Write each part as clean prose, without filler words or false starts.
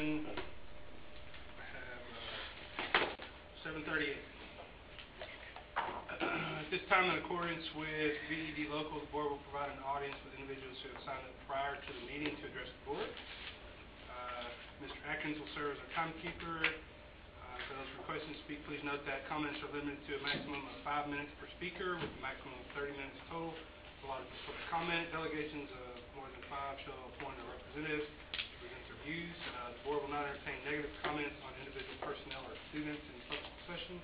session. I have 7:38. At this time, in accordance with BISD Local, the board will provide an audience with individuals who have signed up prior to the meeting to address the board. Mr. Atkins will serve as our timekeeper. For those requesting to speak, please note that comments are limited to a maximum of 5 minutes per speaker, with a maximum of 30 minutes total. Allotted for public comment. Delegations of more than 5 shall appoint a representative to present their views. The board will not entertain negative comments on individual personnel or students in public session.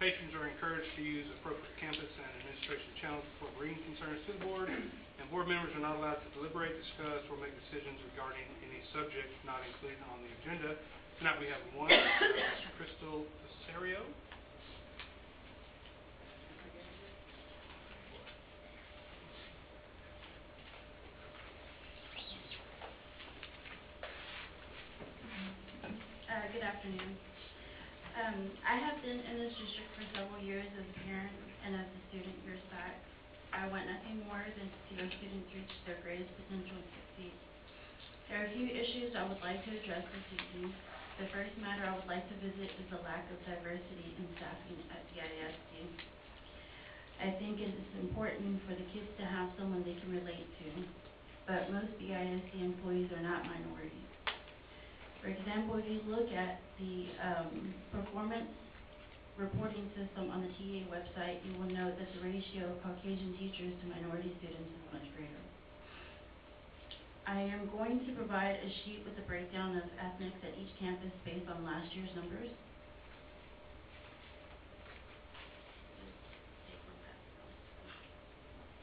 Patrons are encouraged to use appropriate campus and administration channels before bringing concerns to the board, and board members are not allowed to deliberate, discuss, or make decisions regarding any subject not included on the agenda. Tonight we have one, Mr. Crystal Cesario. Good afternoon. I have been in this district for several years as a parent and as a student years back. I want nothing more than to see our students reach their greatest potential and succeed. There are a few issues I would like to address this evening. The first matter I would like to visit is the lack of diversity in staffing at BISD. I think it is important for the kids to have someone they can relate to, but most BISD employees are not minorities. For example, if you look at the performance reporting system on the TA website, you will note that the ratio of Caucasian teachers to minority students is much greater. I am going to provide a sheet with a breakdown of ethnics at each campus based on last year's numbers.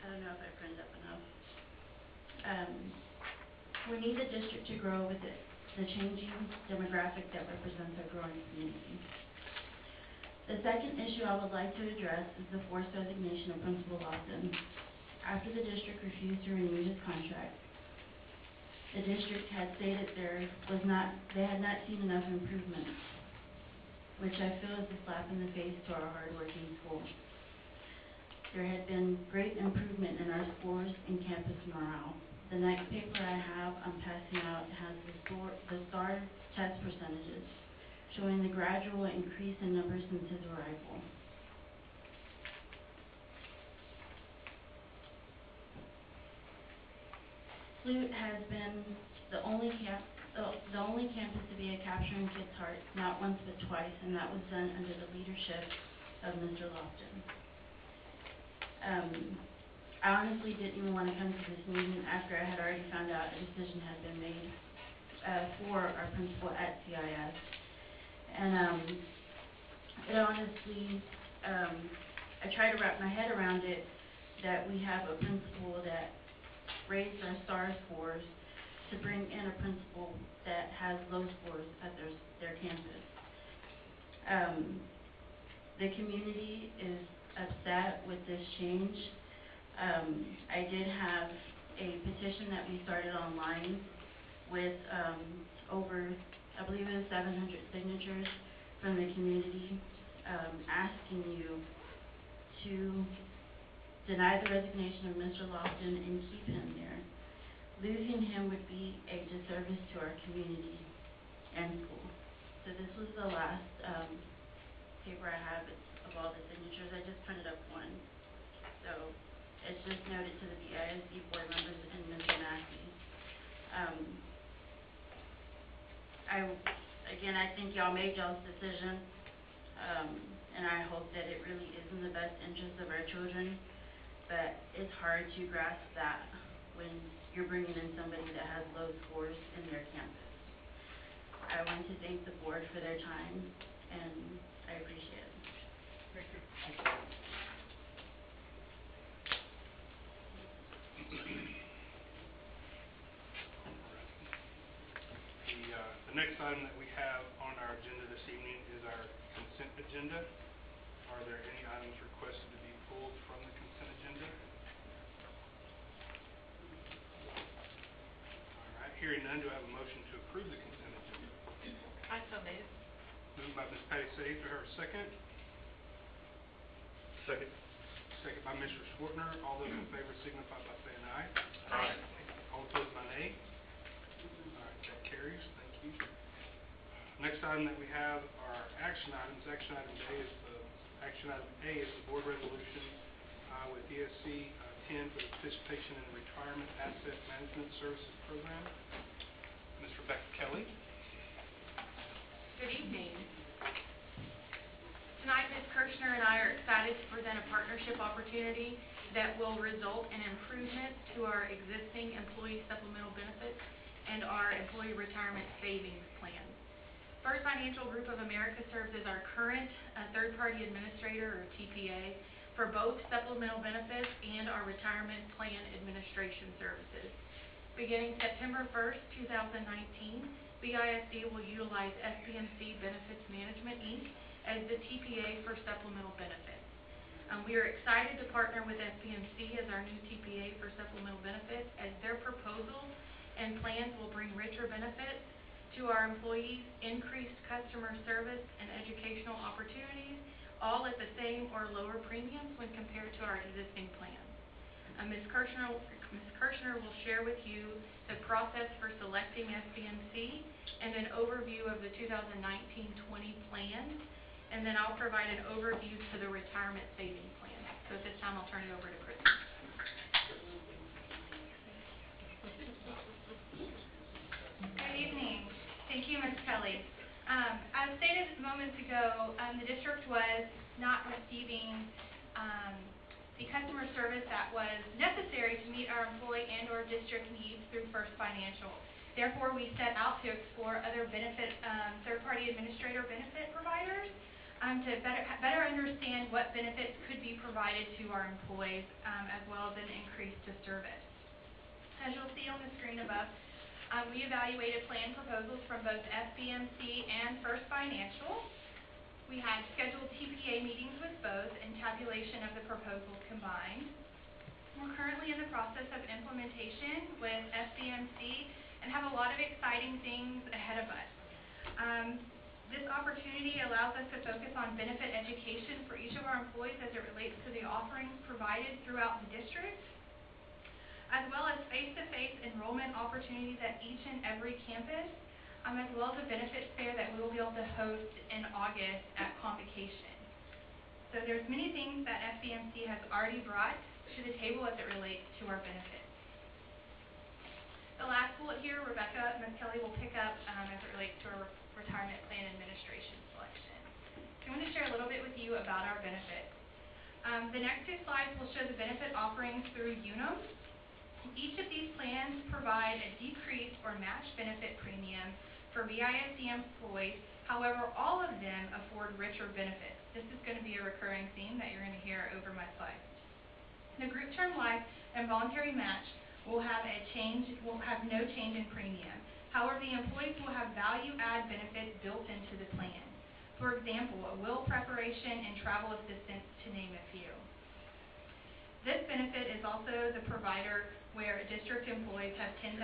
I don't know if I printed up enough. We need the district to grow with it. The changing demographic that represents our growing community. The second issue I would like to address is the forced resignation of Principal Lawson. After the district refused to renew his contract, the district had stated they had not seen enough improvement, which I feel is a slap in the face to our hardworking school. There had been great improvement in our scores and campus morale. The next paper I have I'm passing out has the STAR test percentages, showing the gradual increase in numbers since his arrival. Flute has been the only campus to be a capturing kids' hearts, not once but twice, and that was done under the leadership of Mr. Lofton. I honestly didn't even want to come to this meeting after I had already found out a decision had been made for our principal at CIS. And it honestly, I try to wrap my head around it that we have a principal that raised our STAR scores to bring in a principal that has low scores at their campus. The community is upset with this change. I did have a petition that we started online with over, I believe it was 700 signatures from the community asking you to deny the resignation of Mr. Lofton and keep him there. Losing him would be a disservice to our community and school. So this was the last paper I have of all the signatures. I just printed up one. So it's just noted to the BISD board members and Mr. Massey. I think y'all made y'all's decision, and I hope that it really is in the best interest of our children, but it's hard to grasp that when you're bringing in somebody that has low scores in their campus. I want to thank the board for their time, and I appreciate it. Thank you. The next item that we have on our agenda this evening is our consent agenda. Are there any items requested to be pulled from the consent agenda? All right, hearing none, do I have a motion to approve the consent agenda? I so move. Moved by Ms. Patty Sage. Do I have a second? Second. Second by Mr. Swartner. All those in favor signify by saying aye. Aye. All opposed by nay. All right, that carries. Thank you. Next item that we have are action items. Action item A is the board resolution with ESC 10 for the participation in the Retirement Asset Management Services Program. Ms. Rebecca Kelly. Good evening. Tonight, Ms. Kirshner and I are excited to present a partnership opportunity that will result in improvements to our existing employee supplemental benefits and our employee retirement savings plans. First Financial Group of America serves as our current third-party administrator, or TPA, for both supplemental benefits and our retirement plan administration services. Beginning September 1st, 2019, BISD will utilize FPMC Benefits Management, Inc. as the TPA for supplemental benefits. We are excited to partner with FPMC as our new TPA for supplemental benefits, as their proposals and plans will bring richer benefits to our employees, increased customer service and educational opportunities, all at the same or lower premiums when compared to our existing plans. Ms. Kirshner will share with you the process for selecting FPMC and an overview of the 2019-20 plans, and then I'll provide an overview to the retirement savings plan. So at this time, I'll turn it over to Chris. Good evening. Thank you, Ms. Kelly. As stated moments ago, the district was not receiving the customer service that was necessary to meet our employee and or district needs through First Financial. Therefore, we set out to explore other benefit, third-party administrator benefit providers to better understand what benefits could be provided to our employees, as well as an increase to service. As you'll see on the screen above, we evaluated plan proposals from both FBMC and First Financial. We had scheduled TPA meetings with both and tabulation of the proposals combined. We're currently in the process of implementation with FBMC and have a lot of exciting things ahead of us. This opportunity allows us to focus on benefit education for each of our employees as it relates to the offerings provided throughout the district, as well as face-to-face enrollment opportunities at each and every campus, as well as a benefits fair that we will be able to host in August at Convocation. So there's many things that FBMC has already brought to the table as it relates to our benefits. The last bullet here, Ms. Kelly will pick up as it relates to our retirement plan administration selection. So I want to share a little bit with you about our benefits. The next two slides will show the benefit offerings through Unum. Each of these plans provide a decreased or matched benefit premium for BISD employees. However, all of them afford richer benefits. This is going to be a recurring theme that you're going to hear over my slides. The group term life and voluntary match will have no change in premium. However, the employees will have value-add benefits built into the plan. For example, a will preparation and travel assistance, to name a few. This benefit is also the provider where district employees have $10,000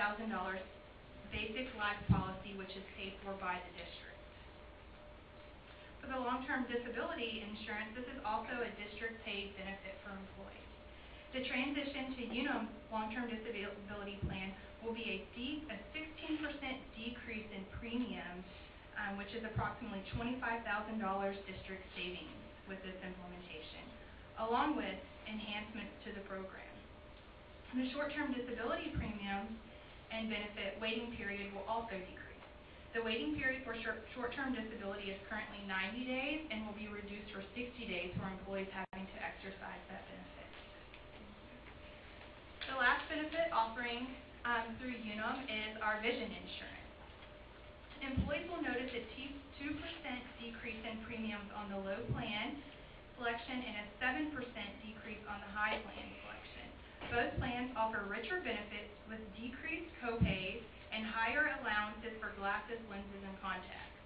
basic life policy, which is paid for by the district. For the long-term disability insurance, this is also a district-paid benefit for employees. The transition to Unum long-term disability plan will be a 16% decrease in premiums, which is approximately $25,000 district savings with this implementation, along with enhancements to the program. The short-term disability premiums and benefit waiting period will also decrease. The waiting period for short-term disability is currently 90 days and will be reduced for 60 days for employees having to exercise that benefit. The last benefit offering through Unum is our vision insurance. Employees will notice a 2% decrease in premiums on the low plan selection and a 7% decrease on the high plan selection. Both plans offer richer benefits with decreased copays and higher allowances for glasses, lenses, and contacts.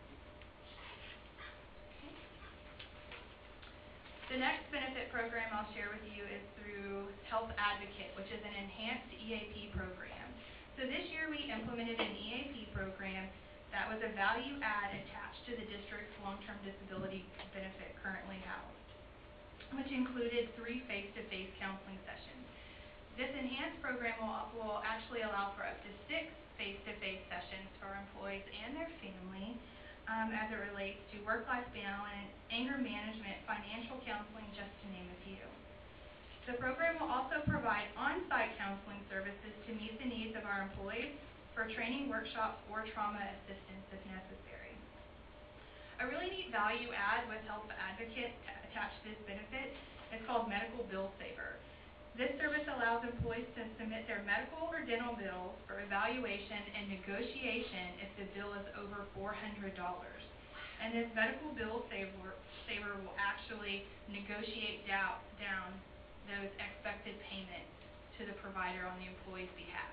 The next benefit program I'll share with you is through Health Advocate, which is an enhanced EAP program. So this year we implemented an EAP program that was a value add attached to the district's long-term disability benefit currently housed, which included 3 face-to-face counseling sessions. This enhanced program will actually allow for up to 6 face-to-face sessions for employees and their family as it relates to work-life balance, anger management, financial counseling, just to name a few. The program will also provide on-site counseling services to meet the needs of our employees for training workshops or trauma assistance if necessary. A really neat value add with Health Advocate attached to this benefit is called Medical Bill Saver. This service allows employees to submit their medical or dental bills for evaluation and negotiation if the bill is over $400. And this Medical Bill Saver will actually negotiate down those expected payments to the provider on the employee's behalf.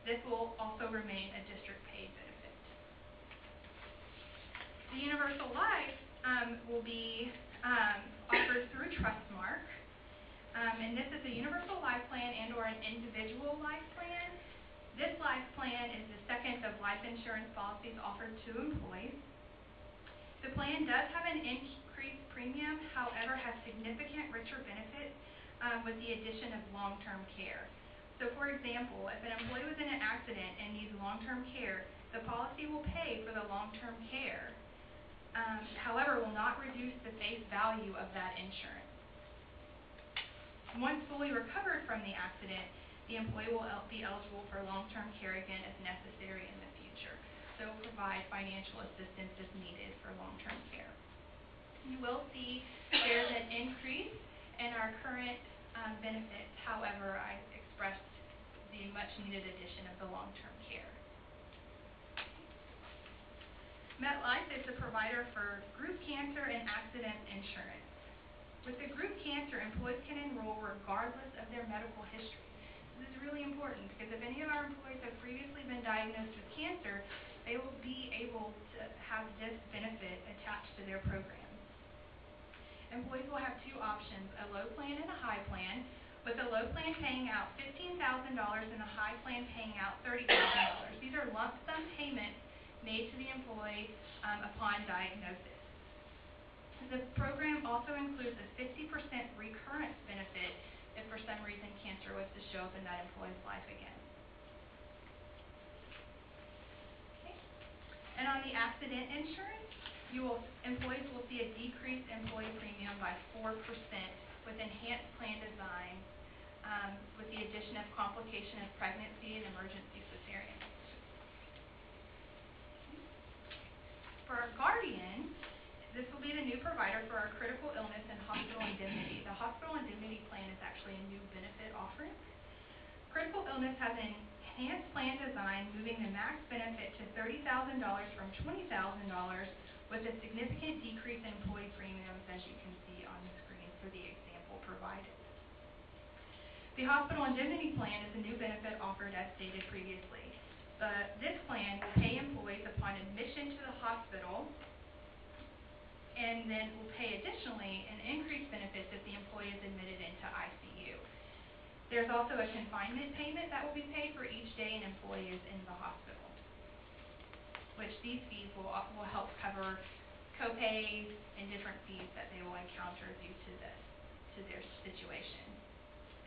This will also remain a district-paid benefit. The Universal Life will be offered through Trustmark, and this is a universal life plan and or an individual life plan. This life plan is the second of life insurance policies offered to employees. The plan does have an increased premium, however, has significant richer benefits with the addition of long-term care. So for example, if an employee was in an accident and needs long-term care, the policy will pay for the long-term care, however, will not reduce the face value of that insurance. Once fully recovered from the accident, the employee will be eligible for long-term care again if necessary in the future. So it will provide financial assistance as needed for long-term care. You will see there's an increase in our current benefits. However, I expressed the much-needed addition of the long-term care. MetLife is the provider for group cancer and accident insurance. With the group cancer, employees can enroll regardless of their medical history. This is really important because if any of our employees have previously been diagnosed with cancer, they will be able to have this benefit attached to their program. Employees will have two options, a low plan and a high plan, with the low plan paying out $15,000 and the high plan paying out $30,000. These are lump sum payments made to the employee upon diagnosis. The program also includes a 50% recurrence benefit if for some reason cancer was to show up in that employee's life again. Okay. And on the accident insurance, employees will see a decreased employee premium by 4% with enhanced plan design with the addition of complication of pregnancy and emergency cesarean. For our guardian, this will be the new provider for our critical illness and hospital indemnity. The hospital indemnity plan is actually a new benefit offering. Critical illness has an enhanced plan design, moving the max benefit to $30,000 from $20,000 with a significant decrease in employee premiums, as you can see on the screen for the example provided. The hospital indemnity plan is a new benefit offered as stated previously. This plan will pay employees upon admission to the hospital and then will pay additionally an increased benefit if the employee is admitted into ICU. There's also a confinement payment that will be paid for each day an employee is in the hospital, which these fees will help cover co-pays and different fees that they will encounter due to their situation.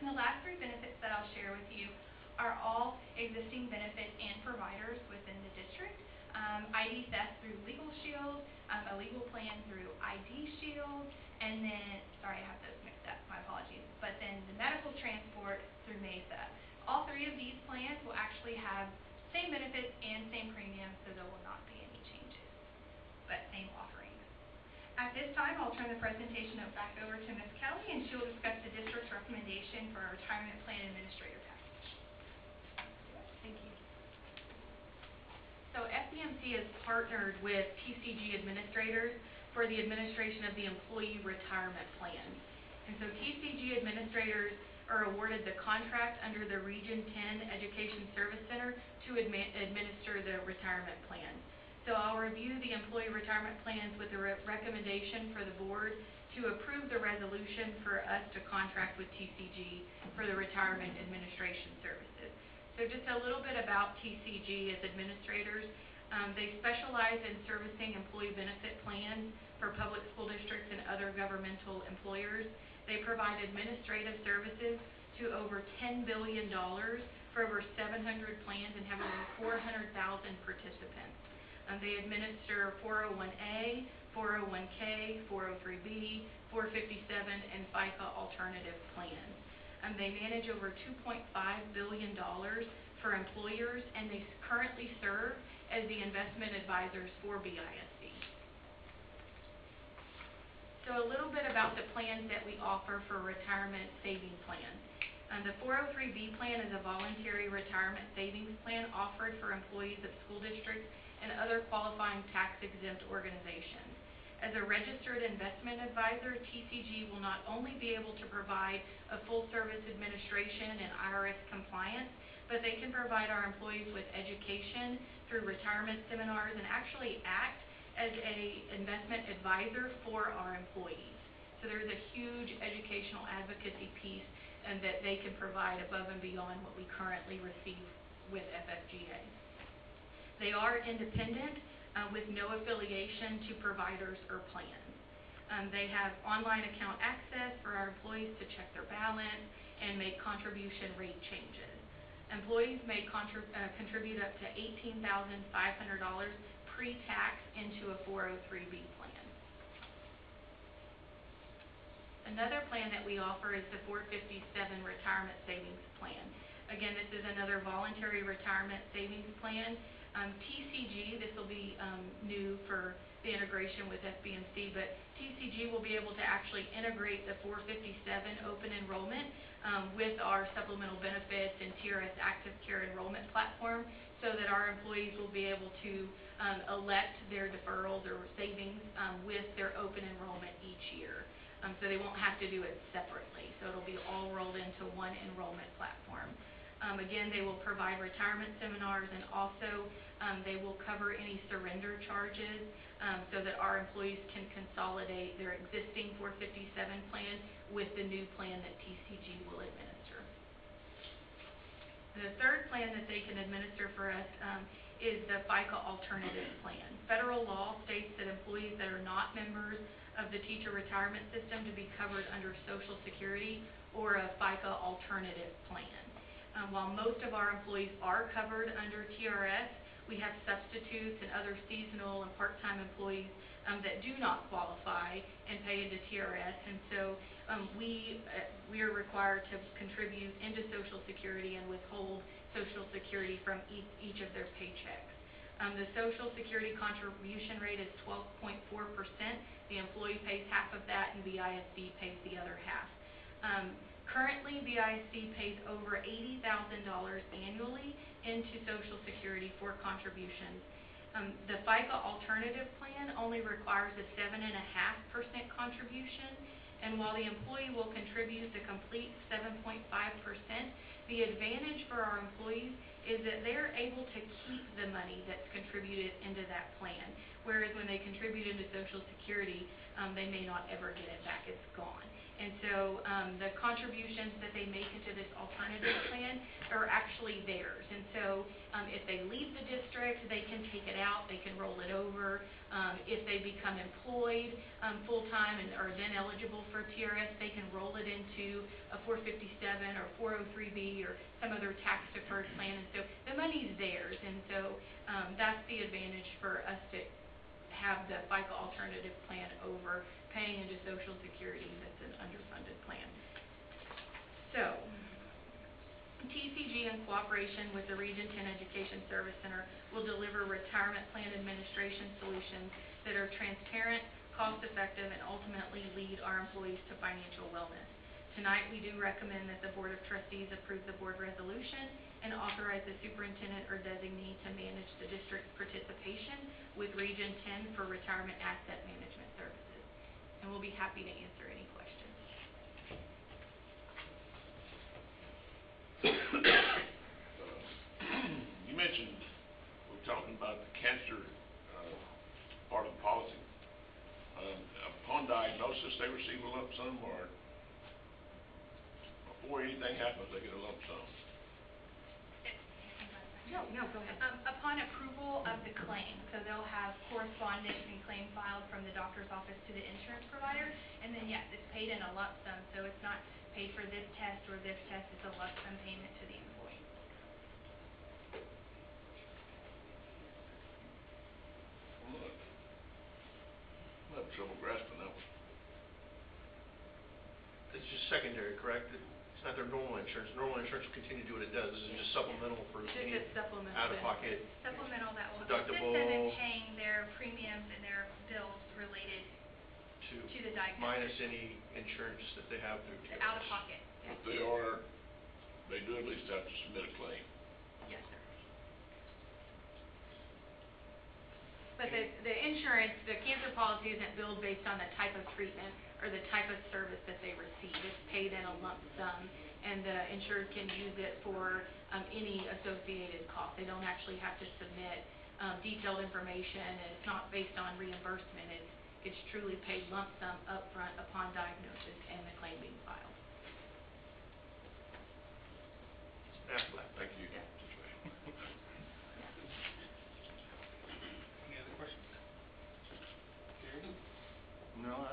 And the last three benefits that I'll share with you are all existing benefits and providers within the district. ID theft through Legal Shield, a legal plan through ID Shield, and then, sorry I have those mixed up, my apologies, but then the medical transport through MESA. All three of these plans will actually have same benefits and same premiums, so there will not be any changes, but same offerings. At this time, I'll turn the presentation back over to Ms. Kelly, and she will discuss the district's recommendation for our retirement plan administrator package. Thank you. So FDMC has partnered with TCG administrators for the administration of the employee retirement plan. And so TCG administrators are awarded the contract under the Region 10 Education Service Center to administer the retirement plan. So I'll review the employee retirement plans with the recommendation for the board to approve the resolution for us to contract with TCG for the retirement administration services. So just a little bit about TCG as administrators. They specialize in servicing employee benefit plans for public school districts and other governmental employers. They provide administrative services to over $10 billion for over 700 plans and have over 400,000 participants. They administer 401A, 401K, 403B, 457, and FICA alternative plans. They manage over $2.5 billion for employers, and they currently serve as the investment advisors for BISD. So a little bit about the plans that we offer for retirement savings plans. The 403B plan is a voluntary retirement savings plan offered for employees of school districts and other qualifying tax-exempt organizations. As a registered investment advisor, TCG will not only be able to provide a full-service administration and IRS compliance, but they can provide our employees with education through retirement seminars and actually act as a investment advisor for our employees. So there's a huge educational advocacy piece and that they can provide above and beyond what we currently receive with FFGA. They are independent with no affiliation to providers or plans. They have online account access for our employees to check their balance and make contribution rate changes. Employees may contribute up to $18,500 pre-tax into a 403B plan. Another plan that we offer is the 457 Retirement Savings Plan. Again, this is another voluntary retirement savings plan. TCG, this will be new for the integration with FBMC, but TCG will be able to actually integrate the 457 open enrollment with our supplemental benefits and TRS Active Care enrollment platform so that our employees will be able to elect their deferrals or savings with their open enrollment each year. So they won't have to do it separately. So it'll be all rolled into one enrollment platform. Again, they will provide retirement seminars, and also they will cover any surrender charges so that our employees can consolidate their existing 457 plan with the new plan that TCG will administer. The third plan that they can administer for us is the FICA alternative plan. Federal law states that employees that are not members of the teacher retirement system to be covered under Social Security or a FICA alternative plan. While most of our employees are covered under TRS, we have substitutes and other seasonal and part-time employees that do not qualify and pay into TRS, and so we are required to contribute into Social Security and withhold Social Security from each of their paychecks. The Social Security contribution rate is 12.4%. The employee pays half of that, and BISD pays the other half. Currently, BISD pays over $80,000 annually into Social Security for contributions. The FICA alternative plan only requires a 7.5% contribution, and while the employee will contribute the complete 7.5%, the advantage for our employees is that they're able to keep the money that's contributed into that plan, whereas when they contribute into Social Security, they may not ever get it back. It's gone. And so the contributions that they make into this alternative plan are actually theirs. And so if they leave the district, they can take it out, they can roll it over. If they become employed full-time and are then eligible for TRS, they can roll it into a 457 or 403B or some other tax-deferred plan. And so the money's theirs. And so that's the advantage for us to have the FICA alternative plan over paying into Social Security that's an underfunded plan. So, TCG, in cooperation with the Region 10 Education Service Center, will deliver retirement plan administration solutions that are transparent, cost-effective, and ultimately lead our employees to financial wellness. Tonight, we do recommend that the Board of Trustees approve the board resolution and authorize the superintendent or designee to manage the district's participation with Region 10 for retirement asset management services. And we'll be happy to answer any questions. You mentioned, we're talking about the cancer part of the policy. Upon diagnosis, they receive a lump sum, or before anything happens, they get a lump sum? No, go ahead. Upon approval of the claim, so they'll have correspondence and claim filed from the doctor's office to the insurance provider, and then yes, it's paid in a lump sum, so it's not paid for this test or this test, it's a lump sum payment to the employee. a month. I'm having trouble grasping that one. It's just secondary, correct? It's not their normal insurance. Normal insurance will continue to do what it does. This is just supplemental for Just any a supplemental out-of-pocket. Supplemental that will assist them in Deductible. paying their premiums and their bills related to the diagnosis. Minus any insurance that they have through The CARES. out-of-pocket. But they do at least have to submit a claim. Yes, sir. But the insurance, the cancer policy isn't billed based on the type of treatment or the type of service that they receive. It's paid in a lump sum, and the insured can use it for any associated cost. They don't actually have to submit detailed information, and it's not based on reimbursement. It's truly paid lump sum upfront upon diagnosis and the claim being filed. Thank you. Yeah. Any other questions? Gary? No,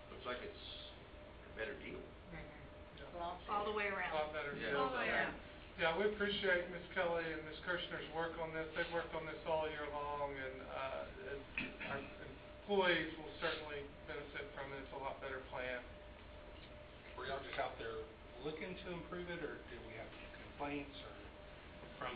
looks like it's a better deal. All the way around. A lot better Yeah. deal. All the way around. Yeah, we appreciate Ms. Kelly and Ms. Kirshner's work on this. They've worked on this all year long, and our employees will certainly benefit from it. It's a lot better plan. Were y'all just out there looking to improve it, or did we have complaints or from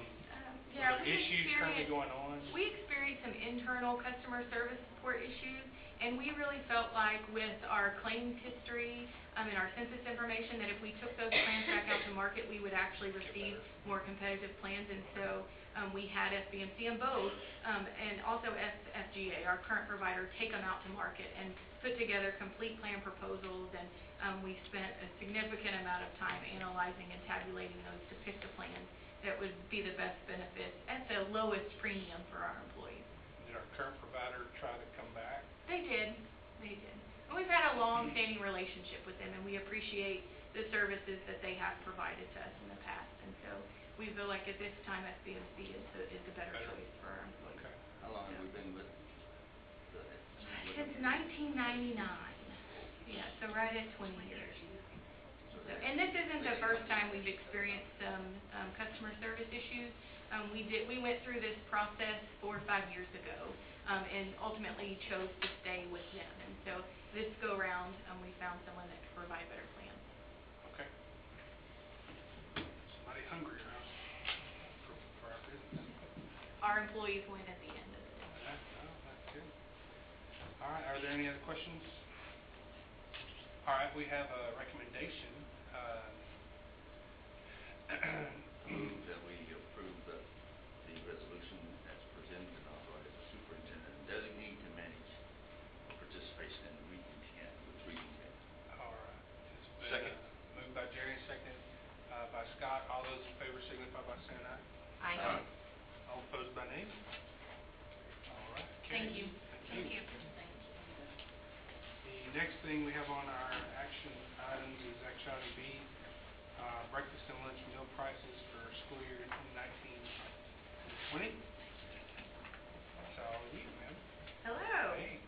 Yeah, other issues currently going on? We experienced some internal customer service support issues, and we really felt like with our claims history and our census information that if we took those plans back out to market, we would actually receive more competitive plans. And so we had SBMC and both, and also FGA, our current provider, take them out to market and put together complete plan proposals. And we spent a significant amount of time analyzing and tabulating those to pick the plans that would be the best benefits at the lowest premium for our employees. Did our current provider try to come back? They did. And we've had a long-standing relationship with them, and we appreciate the services that they have provided to us in the past. And so we feel like at this time SBMC is a better choice for our employees. Okay. How long have we been with Since 1999. Yeah, so right at 20 years. So, and this isn't the first time we've experienced some customer service issues. We went through this process 4 or 5 years ago, and ultimately chose to stay with them. And so this go round, we found someone that could provide better plans. Okay. Somebody hungry around for our business. Our employees win at the end of the day. That's good. All right, are there any other questions? All right, we have a recommendation. move that we approve the resolution as presented and authorize the superintendent and designee to manage participation in the Reading Camp. All right. It's been, Second. Moved by Jerry, second by Scott. All those in favor signify by saying aye. Aye. All opposed by nay? All right. Thank carries. you. Thank you. The next thing we have on our action items is action item B, breakfast and lunch meal prices for school year 2019-20. That's all you, ma'am. Hello. Hey.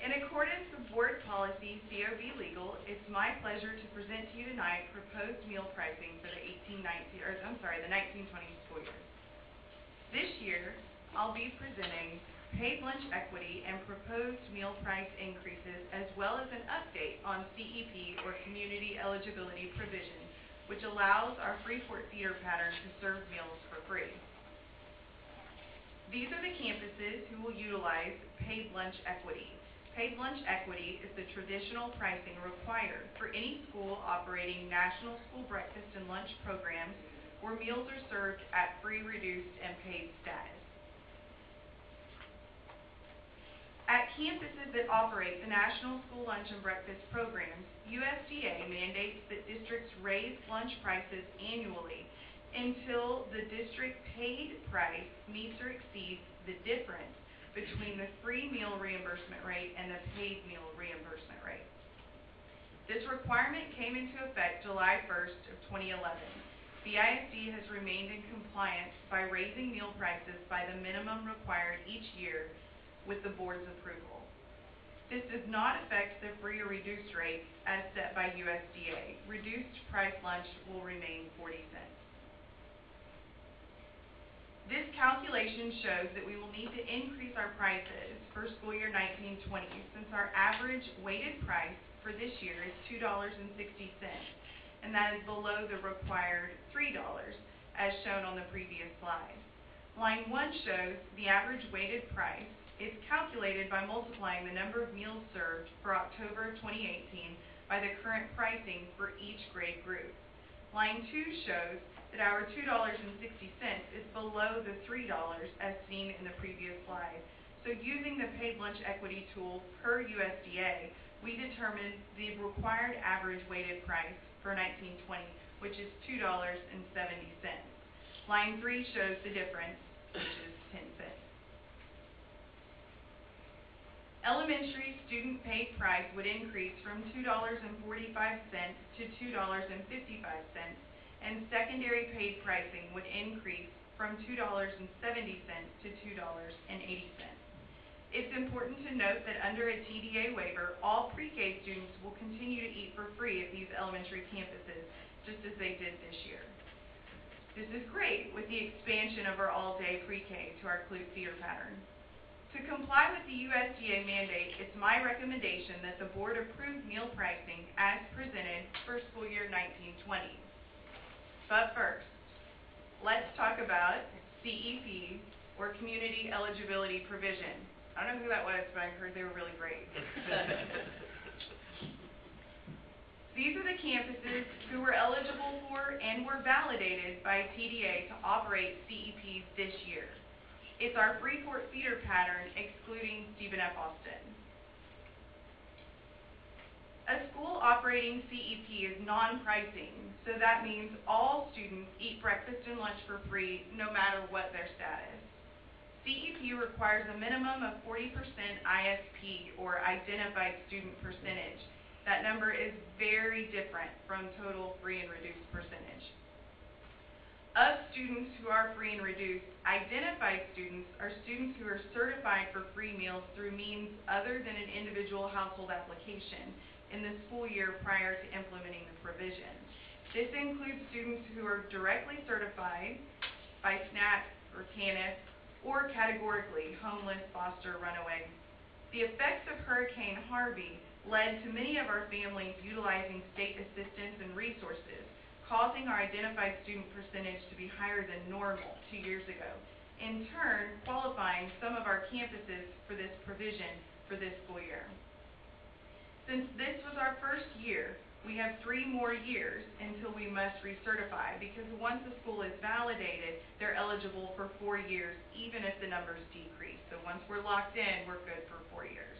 In accordance with Board Policy COB Legal, it's my pleasure to present to you tonight proposed meal pricing for the 19-20 school year. This year, I'll be presenting paid lunch equity and proposed meal price increases, as well as an update on CEP or community eligibility provision, which allows our Freeport feeder pattern to serve meals for free. These are the campuses who will utilize paid lunch equity. Paid lunch equity is the traditional pricing required for any school operating national school breakfast and lunch programs where meals are served at free, reduced, and paid status. At campuses that operate the National School Lunch and Breakfast programs, USDA mandates that districts raise lunch prices annually until the district paid price meets or exceeds the difference between the free meal reimbursement rate and the paid meal reimbursement rate. This requirement came into effect July 1st of 2011. BISD has remained in compliance by raising meal prices by the minimum required each year with the board's approval. This does not affect the free or reduced rates as set by USDA. Reduced price lunch will remain 40 cents. This calculation shows that we will need to increase our prices for school year 1920 since our average weighted price for this year is $2.60, and that is below the required $3 as shown on the previous slide. Line 1 shows the average weighted price is calculated by multiplying the number of meals served for October 2018 by the current pricing for each grade group. Line 2 shows that our $2.60 is below the $3 as seen in the previous slide. So using the paid lunch equity tool per USDA, we determined the required average weighted price for 1920, which is $2.70. Line 3 shows the difference, which is 10 cents. Elementary student paid price would increase from $2.45 to $2.55, and secondary paid pricing would increase from $2.70 to $2.80. It's important to note that under a TDA waiver, all pre-K students will continue to eat for free at these elementary campuses, just as they did this year. This is great with the expansion of our all-day pre-K to our CLUE feeder pattern. To comply with the USDA mandate, it's my recommendation that the board approve meal pricing as presented for school year 1920. But first, let's talk about CEP, or Community Eligibility Provision. I don't know who that was, but I heard they were really great. These are the campuses who were eligible for and were validated by TDA to operate CEPs this year. It's our Freeport feeder pattern excluding Stephen F. Austin. A school operating CEP is non-pricing, so that means all students eat breakfast and lunch for free no matter what their status. CEP requires a minimum of 40% ISP, or Identified Student Percentage. That number is very different from total free and reduced percentage. Of students who are free and reduced, identified students are students who are certified for free meals through means other than an individual household application in the school year prior to implementing the provision. This includes students who are directly certified by SNAP or TANF, or categorically homeless, foster, runaway. The effects of Hurricane Harvey led to many of our families utilizing state assistance and resources, causing our identified student percentage to be higher than normal 2 years ago, in turn qualifying some of our campuses for this provision for this school year. Since this was our first year, we have 3 more years until we must recertify, because once a school is validated, they're eligible for 4 years, even if the numbers decrease. So once we're locked in, we're good for 4 years.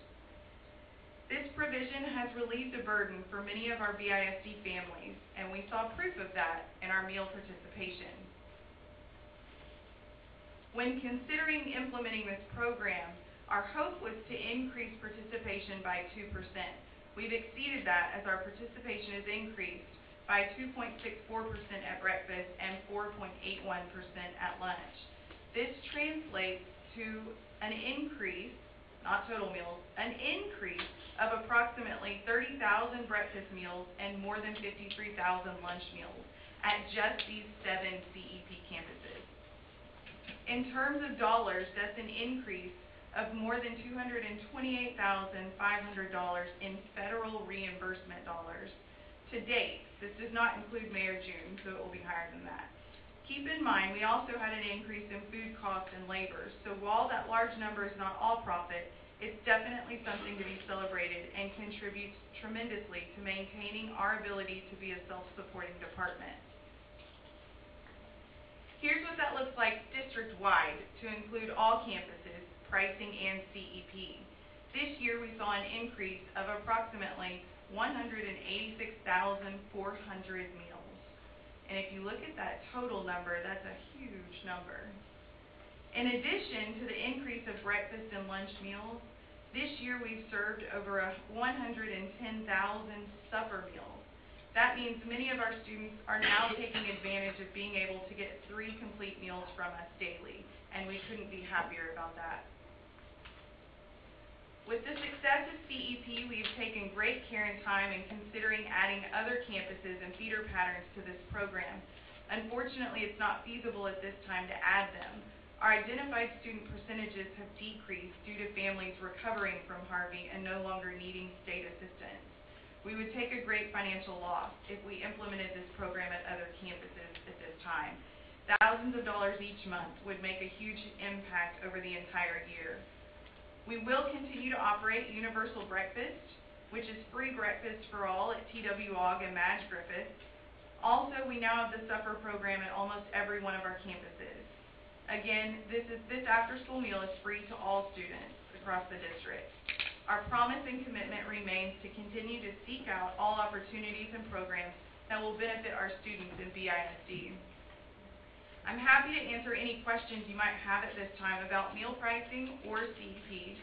This provision has relieved a burden for many of our BISD families, and we saw proof of that in our meal participation. When considering implementing this program, our hope was to increase participation by 2%. We've exceeded that as our participation has increased by 2.64% at breakfast and 4.81% at lunch. This translates to an increase, not total meals, an increase of approximately 30,000 breakfast meals and more than 53,000 lunch meals at just these 7 CEP campuses. In terms of dollars, that's an increase of more than $228,500 in federal reimbursement dollars to date. This does not include May or June, so it will be higher than that. Keep in mind, we also had an increase in food costs and labor, so while that large number is not all profit, it's definitely something to be celebrated and contributes tremendously to maintaining our ability to be a self-supporting department. Here's what that looks like district-wide to include all campuses, pricing, and CEP. This year we saw an increase of approximately 186,400 meals. And if you look at that total number, that's a huge number. In addition to the increase of breakfast and lunch meals, this year we've served over 110,000 supper meals. That means many of our students are now taking advantage of being able to get 3 complete meals from us daily, and we couldn't be happier about that. With the success of CEP, we've taken great care and time in considering adding other campuses and feeder patterns to this program. Unfortunately, it's not feasible at this time to add them, Our identified student percentages have decreased due to families recovering from Harvey and no longer needing state assistance. We would take a great financial loss if we implemented this program at other campuses at this time. Thousands of dollars each month would make a huge impact over the entire year. We will continue to operate Universal Breakfast, which is free breakfast for all at TWOG and Madge Griffith. Also, we now have the supper program at almost every one of our campuses. Again, this after-school meal is free to all students across the district. Our promise and commitment remains to continue to seek out all opportunities and programs that will benefit our students in BISD. I'm happy to answer any questions you might have at this time about meal pricing or CEP.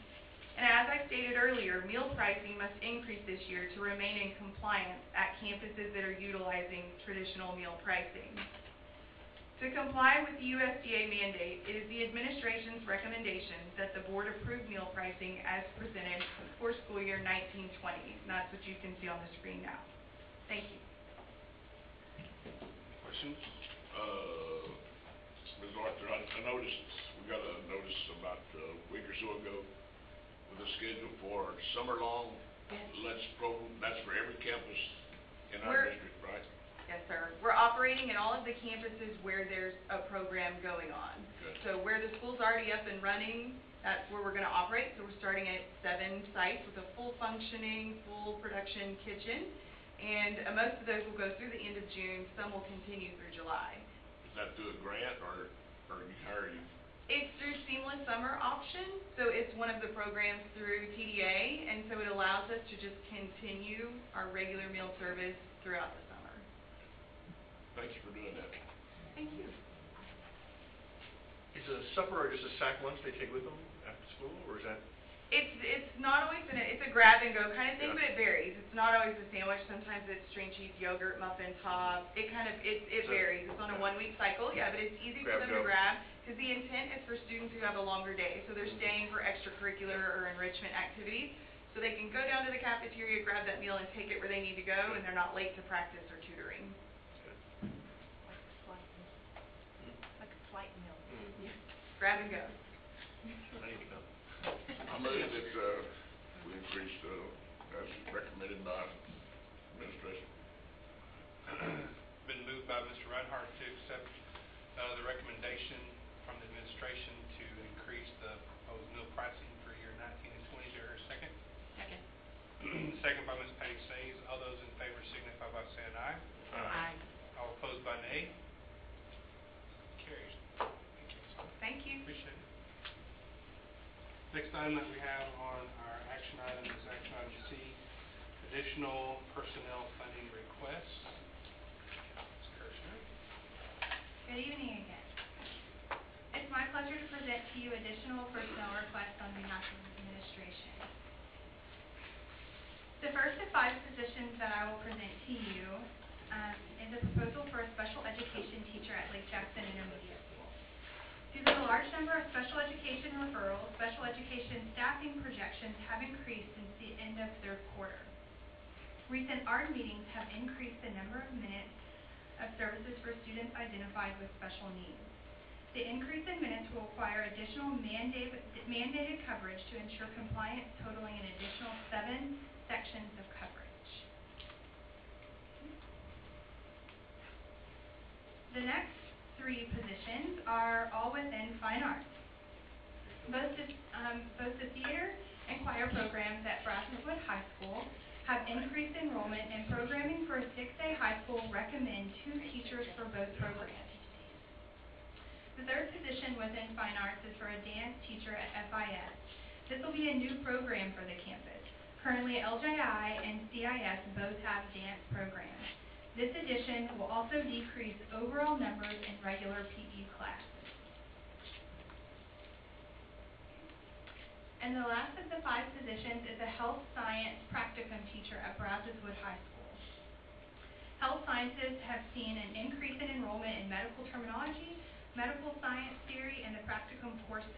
And as I stated earlier, meal pricing must increase this year to remain in compliance at campuses that are utilizing traditional meal pricing. To comply with the USDA mandate, it is the administration's recommendation that the board approve meal pricing as presented for school year 1920. And that's what you can see on the screen now. Thank you. Questions? Ms. Arthur, I noticed, we got a notice about a week or so ago with a schedule for summer-long lunch program. That's for every campus in our district, right? Yes, sir. We're operating at all of the campuses where there's a program going on. Good. So where the school's already up and running, that's where we're going to operate. So we're starting at 7 sites with a full functioning, full production kitchen. And most of those will go through the end of June. Some will continue through July. Is that through a grant or you hire you? It's through Seamless Summer Option. So it's one of the programs through TDA. And so it allows us to just continue our regular meal service throughout the summer. Thank you for doing that. Thank you. Is a supper or just a sack lunch they take with them after school, or is that? It's not always it's a grab and go kind of thing, Yeah. but it varies. It's not always a sandwich. Sometimes it's string cheese, yogurt, muffin top. It So, varies. It's on a 1-week cycle, yeah, but it's easy for Grab, them to go. grab because the intent is for students who have a longer day, so they're staying for extracurricular or enrichment activities, so they can go down to the cafeteria, grab that meal, and take it where they need to go, and they're not late to practice or tutoring. Like a flight meal. Grab and go. I need to know. I move that we increase as recommended by administration. Been moved by Mr. Reinhardt to accept the recommendation from the administration to increase the proposed meal pricing for year 19 and 20. Is there a second? Second. Second by Ms. Patty Sayes. All those in favor signify by saying aye. Aye. All opposed by nay. Carries. Thank you. Thank you. Appreciate it. Next item that we have on our action item is action item C, additional personnel funding requests. Ms. Kirshner. Good evening again. It's my pleasure to present to you additional personnel requests on behalf of the administration. The first of 5 positions that I will present to you is a proposal for a special education teacher at Lake Jackson Intermediate School. Due to the large number of special education referrals, special education staffing projections have increased since the end of third quarter. Recent ARD meetings have increased the number of minutes of services for students identified with special needs. The increase in minutes will require additional mandated coverage to ensure compliance, totaling an additional 7 sections of coverage. The next 3 positions are all within fine arts. Both the theater and choir programs at Brazoswood High School have increased enrollment, and programming for a 6A high school recommend 2 teachers for both programs. The third position within fine arts is for a dance teacher at FIS. This will be a new program for the campus. Currently, LJI and CIS both have dance programs. This addition will also decrease overall numbers in regular PE classes. And the last of the 5 positions is a health science practicum teacher at Brazoswood High School. Health sciences have seen an increase in enrollment in medical terminology, medical science theory, and the practicum courses.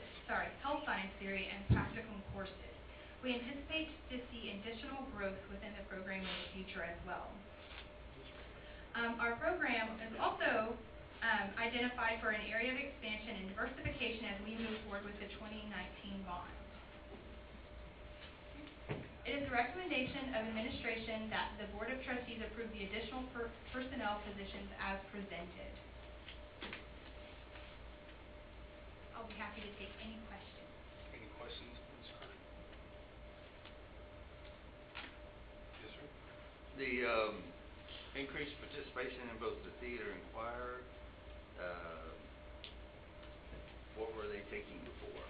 Health science theory and practicum courses. We anticipate to see additional growth within the program in the future as well. Our program is also identified for an area of expansion and diversification as we move forward with the 2019 bond. It is the recommendation of administration that the Board of Trustees approve the additional personnel positions as presented. I'll be happy to take any questions. Any questions, Ms. Carter? Yes, sir. The increased participation in both the theater and choir, what were they taking before?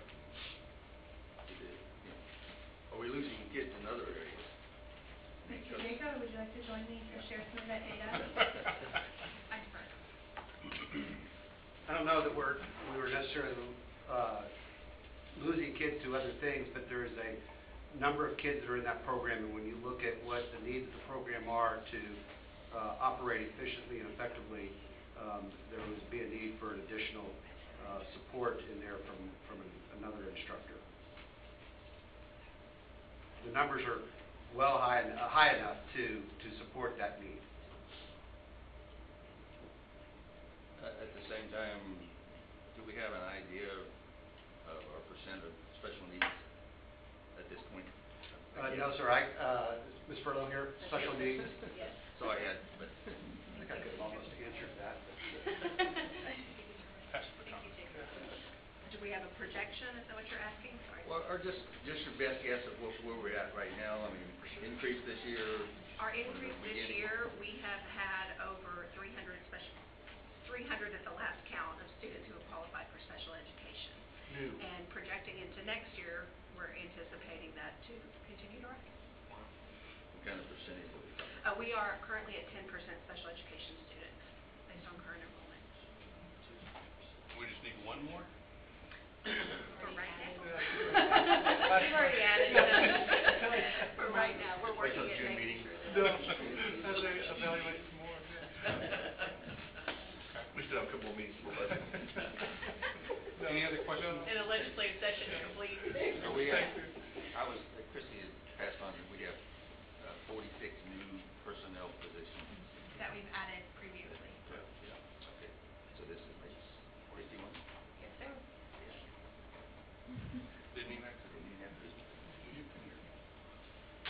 Are we losing kids in other areas? Mr. Jacob, would you like to join me to share some of that data? I defer. I don't know that we were necessarily losing kids to other things, but there's a number of kids that are in that program, and when you look at what the needs of the program are to operate efficiently and effectively, there would be a need for an additional support in there from another instructor. The numbers are well high enough to support that need. At the same time, do we have an idea of our percent of special needs at this point? No, sir. Ms. Furlow here, special needs. Yes. So I had, but I think I could have almost answered that. Pass the baton. Do we have a projection? Is that what you're asking? Sorry. well, or just your best guess of where we're at right now. I mean, increase this year. Our increase this year, we have had over 300 at the last count of students who have qualified for special education. New. And projecting into next year, we're anticipating that to continue to rise. What kind of percentage are we talking? We are currently at 10% special education students based on current enrollment. We just need one more? For right now. We've already added For right now, we're Wait till working at June making meeting. sure that. As they evaluate some more, yeah. We still have a couple more meetings before budget. Any other questions? In a legislative session complete. We have, Christie had passed on that we have 46 new personnel positions. That we've added previously. Yeah. Okay. So this is maybe 41? Yes, sir. Didn't even have to. Didn't even have to.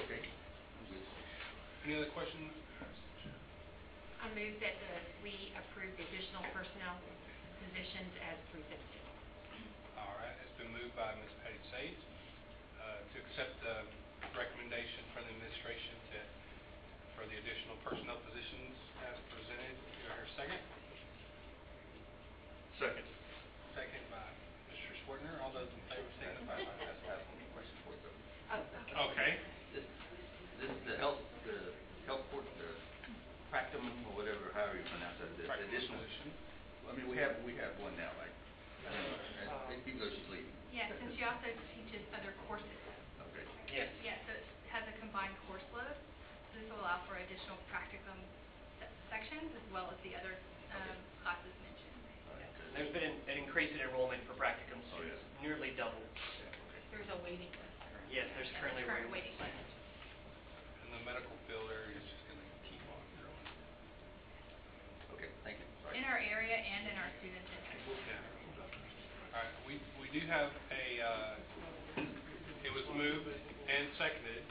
Okay. I'm good. Any other questions? I move that we approve the additional personnel positions as presented. All right, it's been moved by Ms. Patty Sage to accept the recommendation from the administration for the additional personnel positions as presented. Do I hear a second? Second. Second by Mr. Swartner. All those in favor signify by I have one question for you. Okay. This the health court, the practicum or whatever, however you pronounce that, the Practicum additional position. I mean, we have one now, right? Even though she's leaving. Yes, and she also teaches other courses. Okay. Yes, so it has a combined course load. This will allow for additional practicum sections as well as the other classes mentioned. All right, good. There's been an increase in enrollment for practicums, Oh, yeah. nearly double. Yeah, okay. There's a waiting list currently. Yes, there's currently a Current waiting waiting list. And the medical field area is just going to keep on growing. Okay, thank you. Sorry. In our area and in our student district. Yeah. All right, we do have it was moved and seconded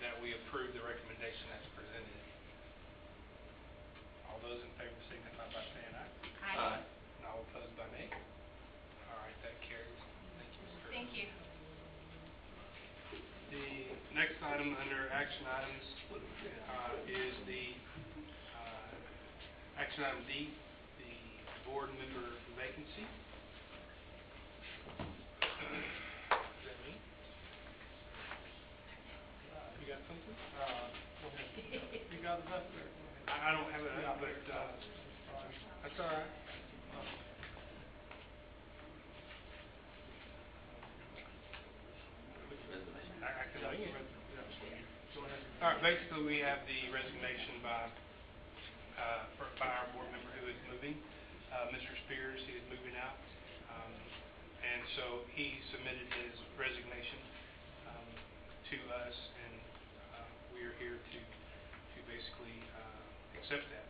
that we approve the recommendation as presented. All those in favor signify by saying aye. Aye. And all opposed by nay. All right, that carries. Thank you, Ms. Curtis. Thank you. The next item under action items is the action item D, the board member vacancy. Is that me? You got something? Go ahead. You got it up there. I don't have it up, but that's all right. I can wing it. Go ahead. All right, basically we have the resignation by our board member who is moving, Mr. Spears. He is moving out, and so he submitted his resignation to us, and we are here to basically accept that.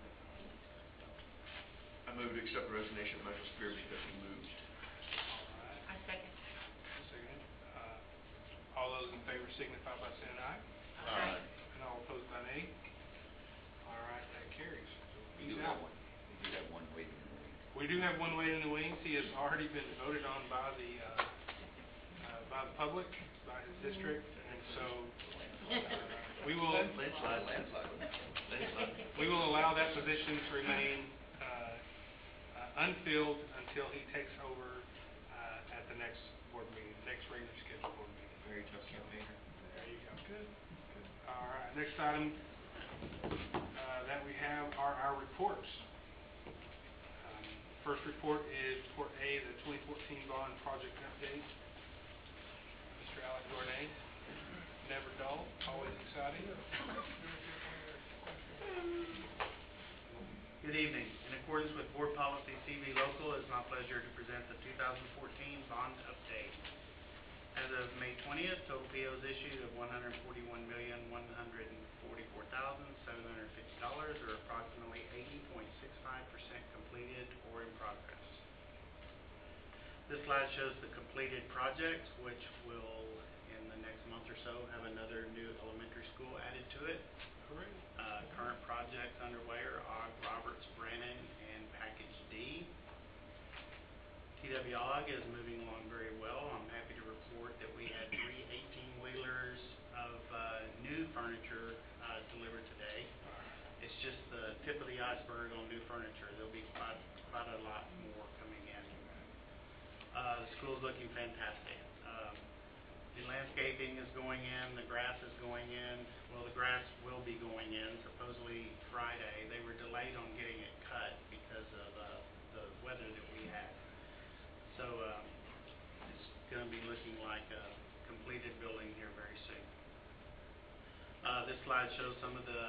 move to accept the resignation of Michael Spear because he moved. I second. Second. All those in favor signify by saying aye. Aye. And all opposed by nay. All right, that carries. We He's do out. have one, we do have one waiting in the wings. We do have one waiting in the wings. He has already been voted on by the public, by his district, and so we will we will allow that position to remain unfilled until he takes over at the next board meeting, next regular scheduled board meeting. Very tough campaigner. There you go. Good. All right. Next item that we have are our reports. First report is Report A, the 2014 bond project update. Mr. Alec Gournay, never dull, always exciting. Good evening. In accordance with Board Policy CV Local, it is my pleasure to present the 2014 bond update. As of May 20th, total POs issued of $141,144,750, or approximately 80.65% completed or in progress. This slide shows the completed projects, which will, in the next month or so, have another new elementary school added to it. Correct. Current projects underway are Ogg, Roberts, Brannon, and Package D. TWOG is moving along very well. I'm happy to report that we had 3 18-wheelers of new furniture delivered today. It's just the tip of the iceberg on new furniture. There'll be quite a lot more coming in. The school's looking fantastic. The landscaping is going in, the grass is going in. Well, the grass will be going in supposedly Friday. They were delayed on getting it cut because of the weather that we had. So it's going to be looking like a completed building here very soon. This slide shows some of the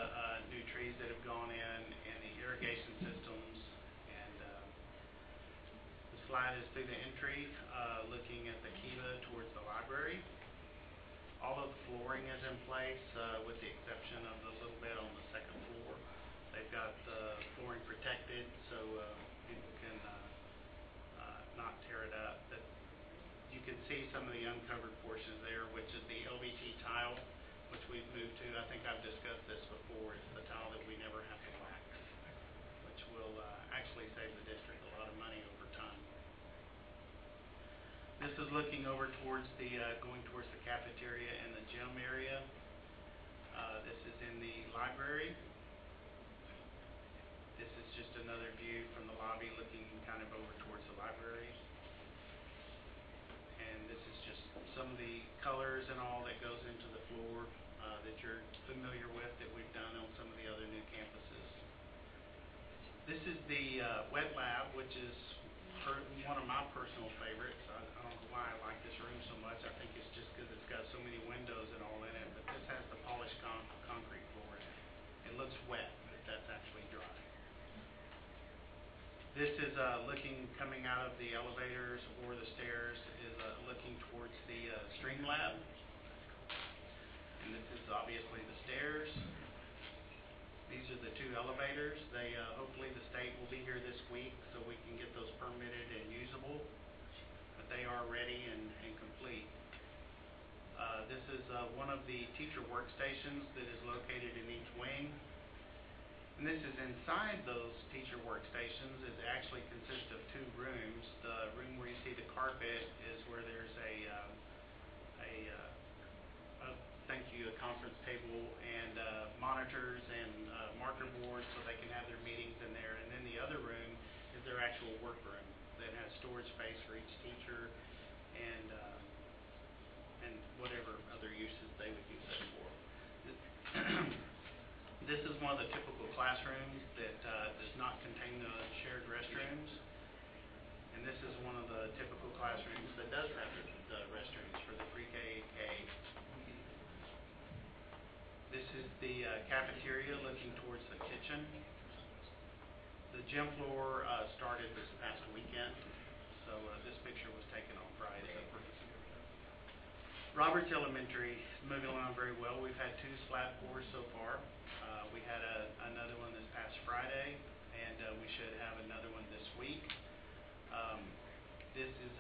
new trees that have gone in and the irrigation systems. And the slide is through the entry, looking at the kiva towards the library. All of the flooring is in place, with the exception of the little bit on the second floor. They've got the flooring protected so people can not tear it up. But you can see some of the uncovered portions there, which is the LVT tile, which we've moved to. I think I've discussed this before. It's the tile that we never have to wax, which will actually save the district a lot of money over time. This is looking over towards the, going towards the cafeteria and the gym area. This is in the library. This is just another view from the lobby looking kind of over towards the library. And this is just some of the colors and all that goes into the floor that you're familiar with that we've done on some of the other new campuses. This is the wet lab, which is one of my personal favorites. I don't know why I like this room so much. I think it's just because it's got so many windows and all in it, but this has the polished concrete floor in it. It looks wet, but that's actually dry. This is looking, coming out of the elevators or the stairs, is looking towards the stream lab. And this is obviously the stairs. These are the 2 elevators. They hopefully the state will be here this week so we can get those permitted and usable. But they are ready and complete. This is one of the teacher workstations that is located in each wing. And this is inside those teacher workstations. It actually consists of 2 rooms. The room where you see the carpet is where there's a conference table and monitors and marker boards so they can have their meetings in there. And then the other room is their actual workroom that has storage space for each teacher and whatever other uses they would use it for. This is one of the typical classrooms that does not contain the shared restrooms. And this is one of the typical classrooms that does have the restrooms for the pre-K, K. This is the cafeteria looking towards the kitchen. The gym floor started this past weekend, so this picture was taken on Friday. Roberts Elementary is moving along very well. We've had 2 slab pours so far. We had another one this past Friday, and we should have another one this week. This is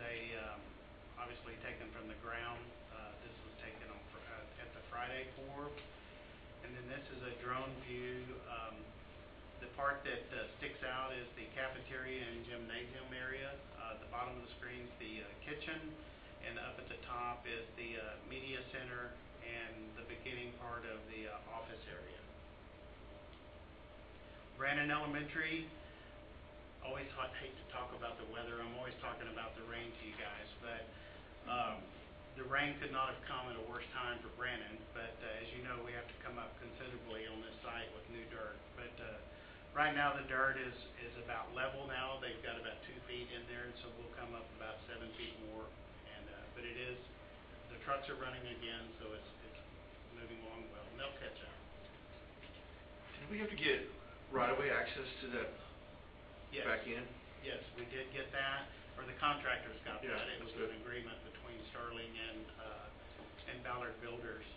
obviously taken from the ground. This was taken on at the Friday Forum. And then this is a drone view. The part that sticks out is the cafeteria and gymnasium area. At the bottom of the screen is the kitchen, and up at the top is the media center and the beginning part of the office area. Brandon Elementary, always hate to talk about the weather. I'm always talking about the rain to you guys, but the rain could not have come at a worse time for Brandon, but as you know, we have to come up considerably on this site with new dirt. But right now the dirt is about level now. They've got about 2 feet in there, and so we'll come up about 7 feet more. And but the trucks are running again, so it's moving along well, and they'll catch up. Did we have to get right-of-way access to that Yes. back in? Yes, we did get that, or the contractors got Yeah, that. It was that's an good. agreement between Sterling and Ballard Builders,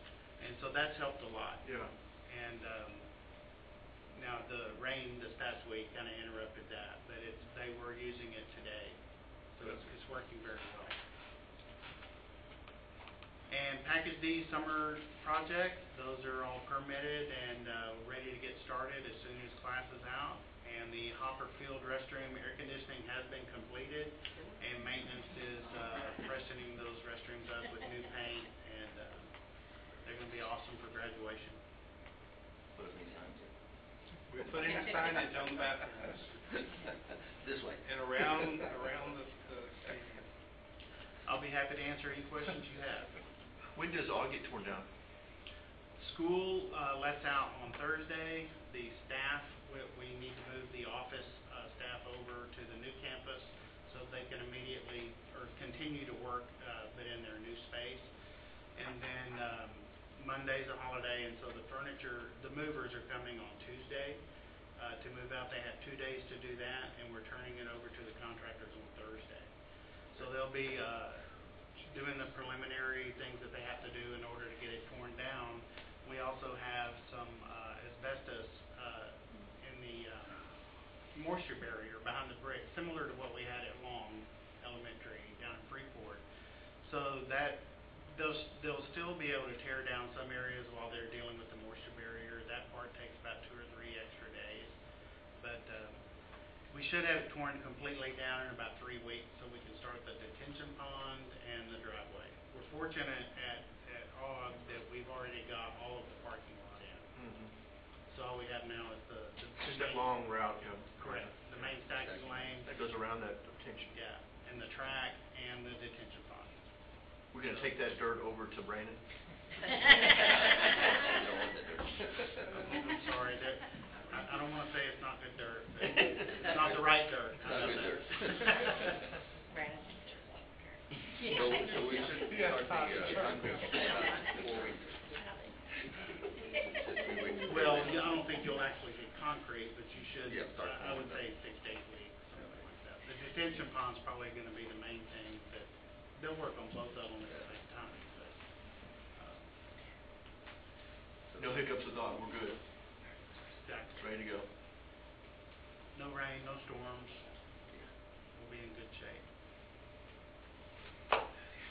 and so that's helped a lot. Yeah. And now the rain this past week kind of interrupted that, but they were using it today, so it's working very well. And Package D summer project, those are all permitted and ready to get started as soon as class is out. And the Hopper Field restroom air conditioning has been completed, and maintenance is freshening those restrooms up with new paint, and they're going to be awesome for graduation. Put any signs in? We're putting signage on the bathrooms This way. and around the stadium. I'll be happy to answer any questions you have. When does all get torn down? School lets out on Thursday. The staff, we need to move the office staff over to the new campus so they can immediately or continue to work but in their new space. And then Monday's a holiday, and so the movers are coming on Tuesday to move out. They have 2 days to do that, and we're turning it over to the contractors on Thursday. So they'll be doing the preliminary things that they have to do in order to get it torn down. We also have some asbestos in the moisture barrier behind the brick, similar to what we had at Long Elementary down in Freeport. So that they'll still be able to tear down some areas while they're dealing with the moisture barrier. That part takes about 2 or 3 extra days. But we should have it torn completely down in about 3 weeks so we can start the detention pond and the driveway. We're fortunate at OG that we've already got all of the parking lot in. Mm-hmm. So all we have now is the Just that long route, yeah. correct, the main stacking lane. That goes around that detention. Yeah, and the track and the detention pond. We're gonna take that dirt over to Brandon? I'm sorry, I don't want to say it's not good dirt, but it's not the right dirt. Not good dirt. So we should Yeah, start the sure. concrete before we. Well, I don't think you'll actually get concrete, but you should, Yeah, start I would pouring say 6 to 8 weeks, something like that. The detention pond's probably going to be the main thing, but they'll work on both of them at the same time. But, No hiccups with that, we're good. exactly. Ready to go. No rain, no storms. We'll be in good shape.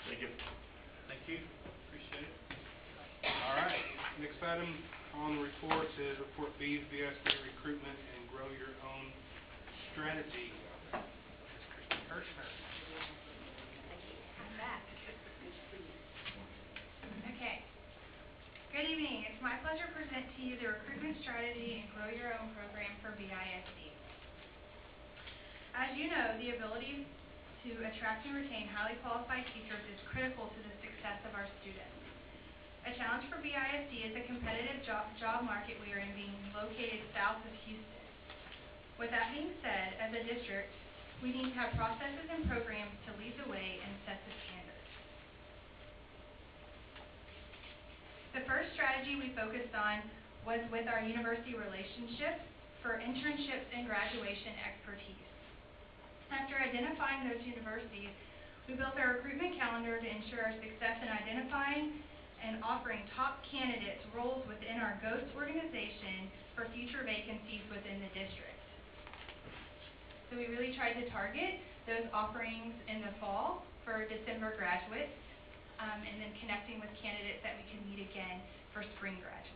Thank you. Thank you. Appreciate it. All right, next item on the reports is Report B, BISD recruitment and grow your own strategy. Ms. Kirshner. I'm back. Okay. Good evening. It's my pleasure to present to you the recruitment strategy and grow your own program for BISD. As you know, the ability to attract and retain highly qualified teachers is critical to the success of our students. A challenge for BISD is the competitive job market we are in, being located south of Houston. With that being said, as a district, we need to have processes and programs to lead the way and set the standard. The first strategy we focused on was with our university relationships for internships and graduation expertise. After identifying those universities, we built our recruitment calendar to ensure our success in identifying and offering top candidates roles within our GHOST organization for future vacancies within the district. So we really tried to target those offerings in the fall for December graduates, and then connecting with candidates that we can meet again for spring graduates.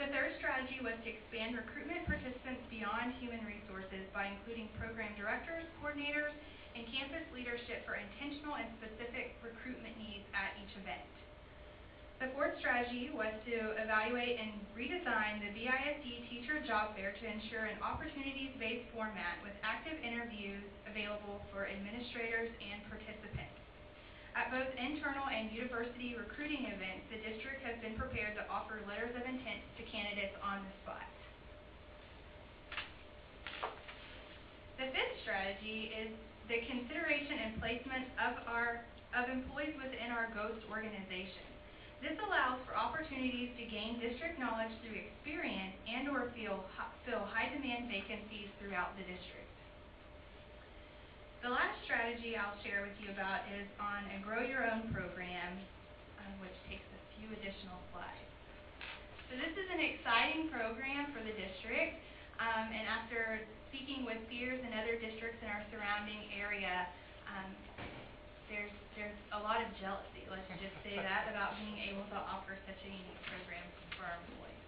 The third strategy was to expand recruitment participants beyond human resources by including program directors, coordinators, and campus leadership for intentional and specific recruitment needs at each event. The fourth strategy was to evaluate and redesign the BISD teacher job fair to ensure an opportunities-based format with active interviews available for administrators and participants. At both internal and university recruiting events, the district has been prepared to offer letters of intent to candidates on the spot. The fifth strategy is the consideration and placement of employees within our GHOST organization. This allows for opportunities to gain district knowledge through experience and or fill high-demand vacancies throughout the district. The last strategy I'll share with you about is on a Grow Your Own program, which takes a few additional slides. So this is an exciting program for the district, and after speaking with peers and other districts in our surrounding area, there's a lot of jealousy, let's just say that, about being able to offer such a unique program for our employees.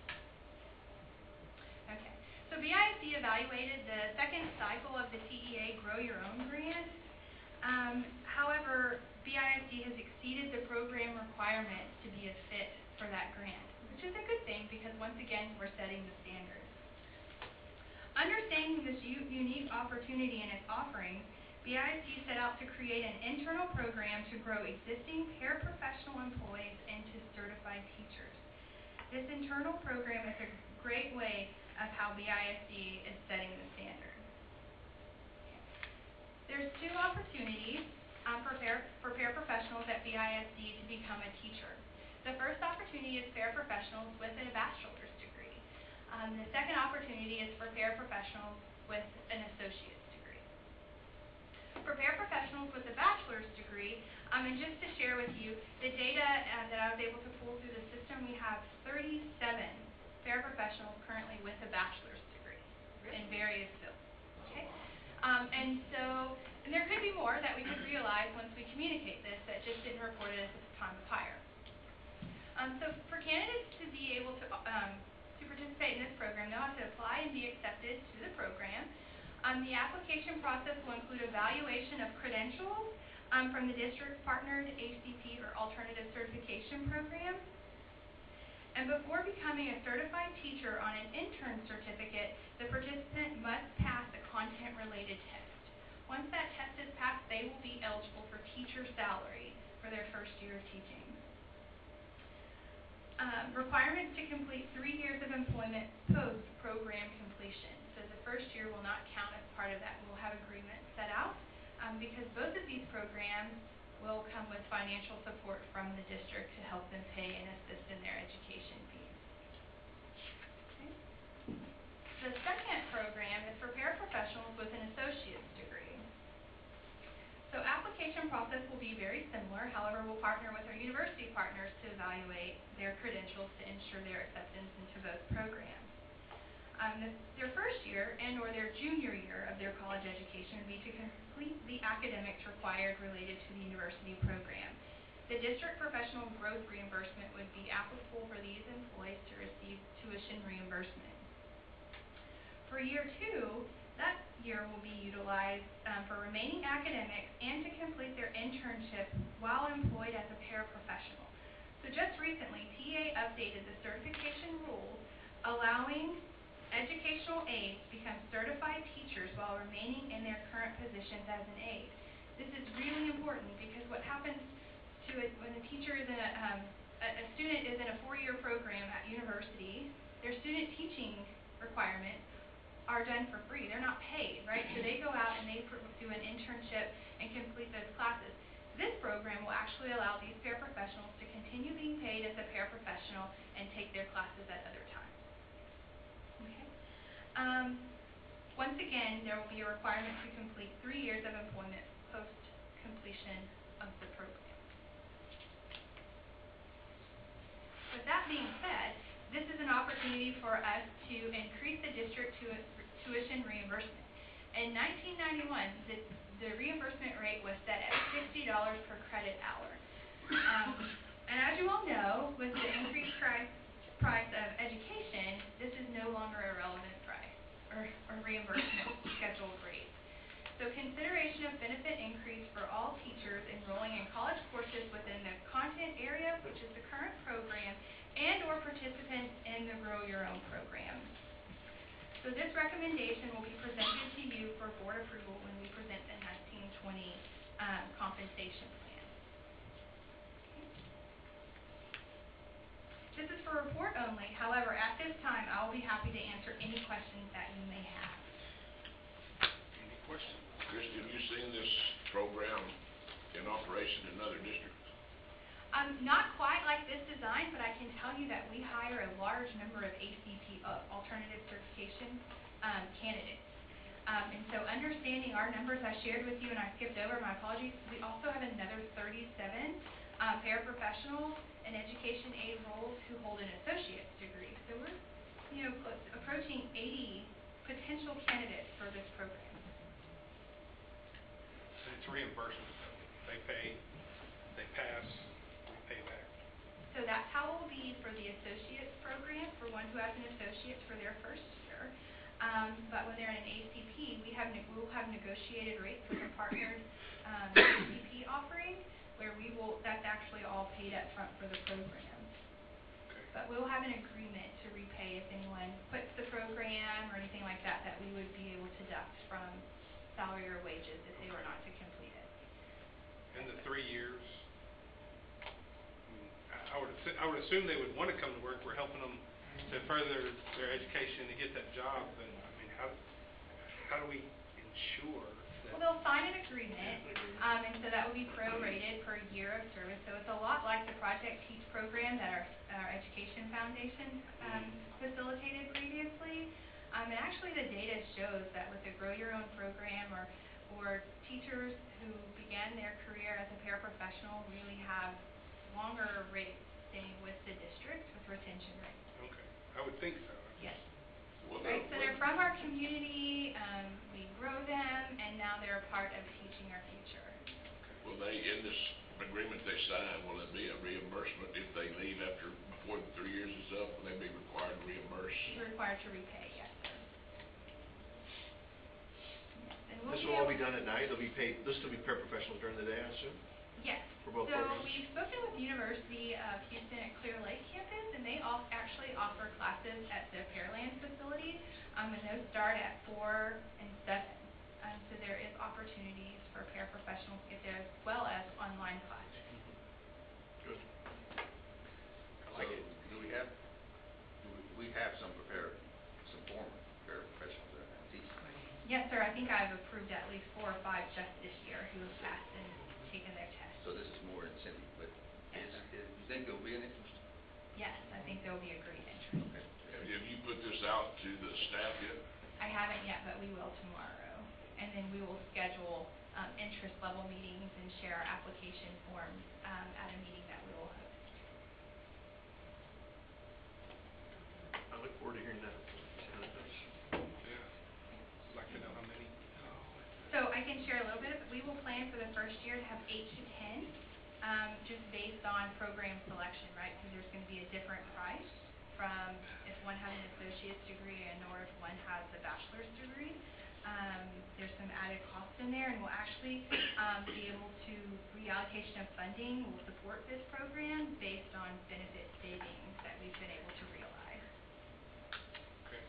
Okay, so BISD evaluated the second cycle of the TEA Grow Your Own grant. However, BISD has exceeded the program requirements to be a fit for that grant, which is a good thing because once again, we're setting the standards. Understanding this unique opportunity and its offerings, BISD set out to create an internal program to grow existing paraprofessional employees into certified teachers. This internal program is a great way of how BISD is setting the standard. There's two opportunities for paraprofessionals at BISD to become a teacher. The first opportunity is paraprofessionals with a bachelor's degree. The second opportunity is for paraprofessionals with an associate's degree. For paraprofessionals with a bachelor's degree, and just to share with you the data that I was able to pull through the system, we have 37 paraprofessionals currently with a bachelor's degree in various fields. Okay? And there could be more that we could realize once we communicate this that just didn't report it at the time of hire. So for candidates to be able to participate in this program, they'll have to apply and be accepted to the program. The application process will include evaluation of credentials from the district partnered ACP or alternative certification program. And before becoming a certified teacher on an intern certificate, the participant must pass a content-related test. Once that test is passed, they will be eligible for teacher salary for their first year of teaching. Requirements to complete 3 years of employment post-program completion. So the first year will not count as part of that. We'll have agreements set out because both of these programs will come with financial support from the district to help them pay and assist in their education fees. Okay. The second program is for paraprofessionals with an associate's degree. So application process will be very similar. However, we'll partner with our university partners to evaluate their credentials to ensure their acceptance into both programs. Their first year and or their junior year of their college education would be to complete the academics required related to the university program. The district professional growth reimbursement would be applicable for these employees to receive tuition reimbursement. For year 2, that year will be utilized for remaining academics and to complete their internship while employed as a paraprofessional. So just recently, TA updated the certification rules allowing educational aides to become certified teachers while remaining in their current positions as an aide. This is really important because what happens to it when a teacher is in a student is in a 4-year program at university, their student teaching requirements are done for free. They're not paid, right? So they go out and they do an internship and complete those classes. This program will actually allow these paraprofessionals to continue being paid as a paraprofessional and take their classes at other times. Okay. Once again, there will be a requirement to complete 3 years of employment post-completion of the program. With that being said, this is an opportunity for us to increase the district to tuition reimbursement. In 1991, the reimbursement rate was set at $60 per credit hour. And as you all know, with the increased price of education, this is no longer a relevant price or reimbursement scheduled rate. So consideration of benefit increase for all teachers enrolling in college courses within the content area, which is the current program, and or participants in the Grow Your Own program. So this recommendation will be presented to you for board approval when we present the 1920 compensation plan. This is for report only. However, at this time, I will be happy to answer any questions that you may have. Any questions? Christie, have you seen this program in operation in other districts? Not quite like this design, but I can tell you that we hire a large number of ACT, alternative certification candidates. And so understanding our numbers I shared with you, and I skipped over, my apologies, we also have another 37 paraprofessional and education aid roles who hold an associate's degree. So we're, approaching 80 potential candidates for this program. And it's reimbursement. They pay, they pass, we pay back. So that's how it will be for the associate's program, for one who has an associate's for their first year. But when they're in an ACP, we'll have negotiated rates with a partnered ACP offering, where that's actually all paid up front for the program. Okay. But we'll have an agreement to repay if anyone quits the program or anything like that, that we would be able to deduct from salary or wages if they were not to complete it. In the 3 years, I would assume they would want to come to work. We're helping them to further their education to get that job. But I mean, how do we ensure that? Well, they'll sign an agreement, and so that will be prorated per year of service. So it's a lot like the Project Teach program that our Education Foundation facilitated previously. And actually, the data shows that with the Grow Your Own program, or teachers who began their career as a paraprofessional really have longer rates staying with the district with retention rates. Okay, I would think so. Yes. Well, Right, so they're from our community, we grow them, and now they're a part of teaching our future. Will they, in this agreement they sign, will it be a reimbursement if they leave before the 3 years is up? Will they be required to reimburse? Required to repay, yes, sir. Yes, and we'll This will all be done at night, they'll be paid, they'll still be paraprofessionals during the day, I assume? Yes. For both So programs? we've spoken with the University of Houston at Clear Lake campus, and they actually offer classes at the Pearland facility, and those start at 4 and 7. So there is opportunities for paraprofessionals to get there, as well as online classes. Good. I like it. Do we have some former paraprofessionals that are now teaching? Yes, sir. I think I've approved at least 4 or 5 just this year who have passed and taken their test. So this is more incentive, but Yes, sir. you think there'll be an interest? Yes, I think there will be a great interest. Okay. Have you put this out to the staff yet? I haven't yet, but we will tomorrow. And then we will schedule interest level meetings and share our application forms at a meeting that we will host. I look forward to hearing that. Yeah. I'd like to know how many. So I can share a little bit. We will plan for the first year to have 8 to 10, just based on program selection, right? Because there's going to be a different price from if one has an associate's degree and or if one has a bachelor's degree. There's some added costs in there, and we'll actually be able to, reallocation of funding will support this program based on benefit savings that we've been able to realize. Okay.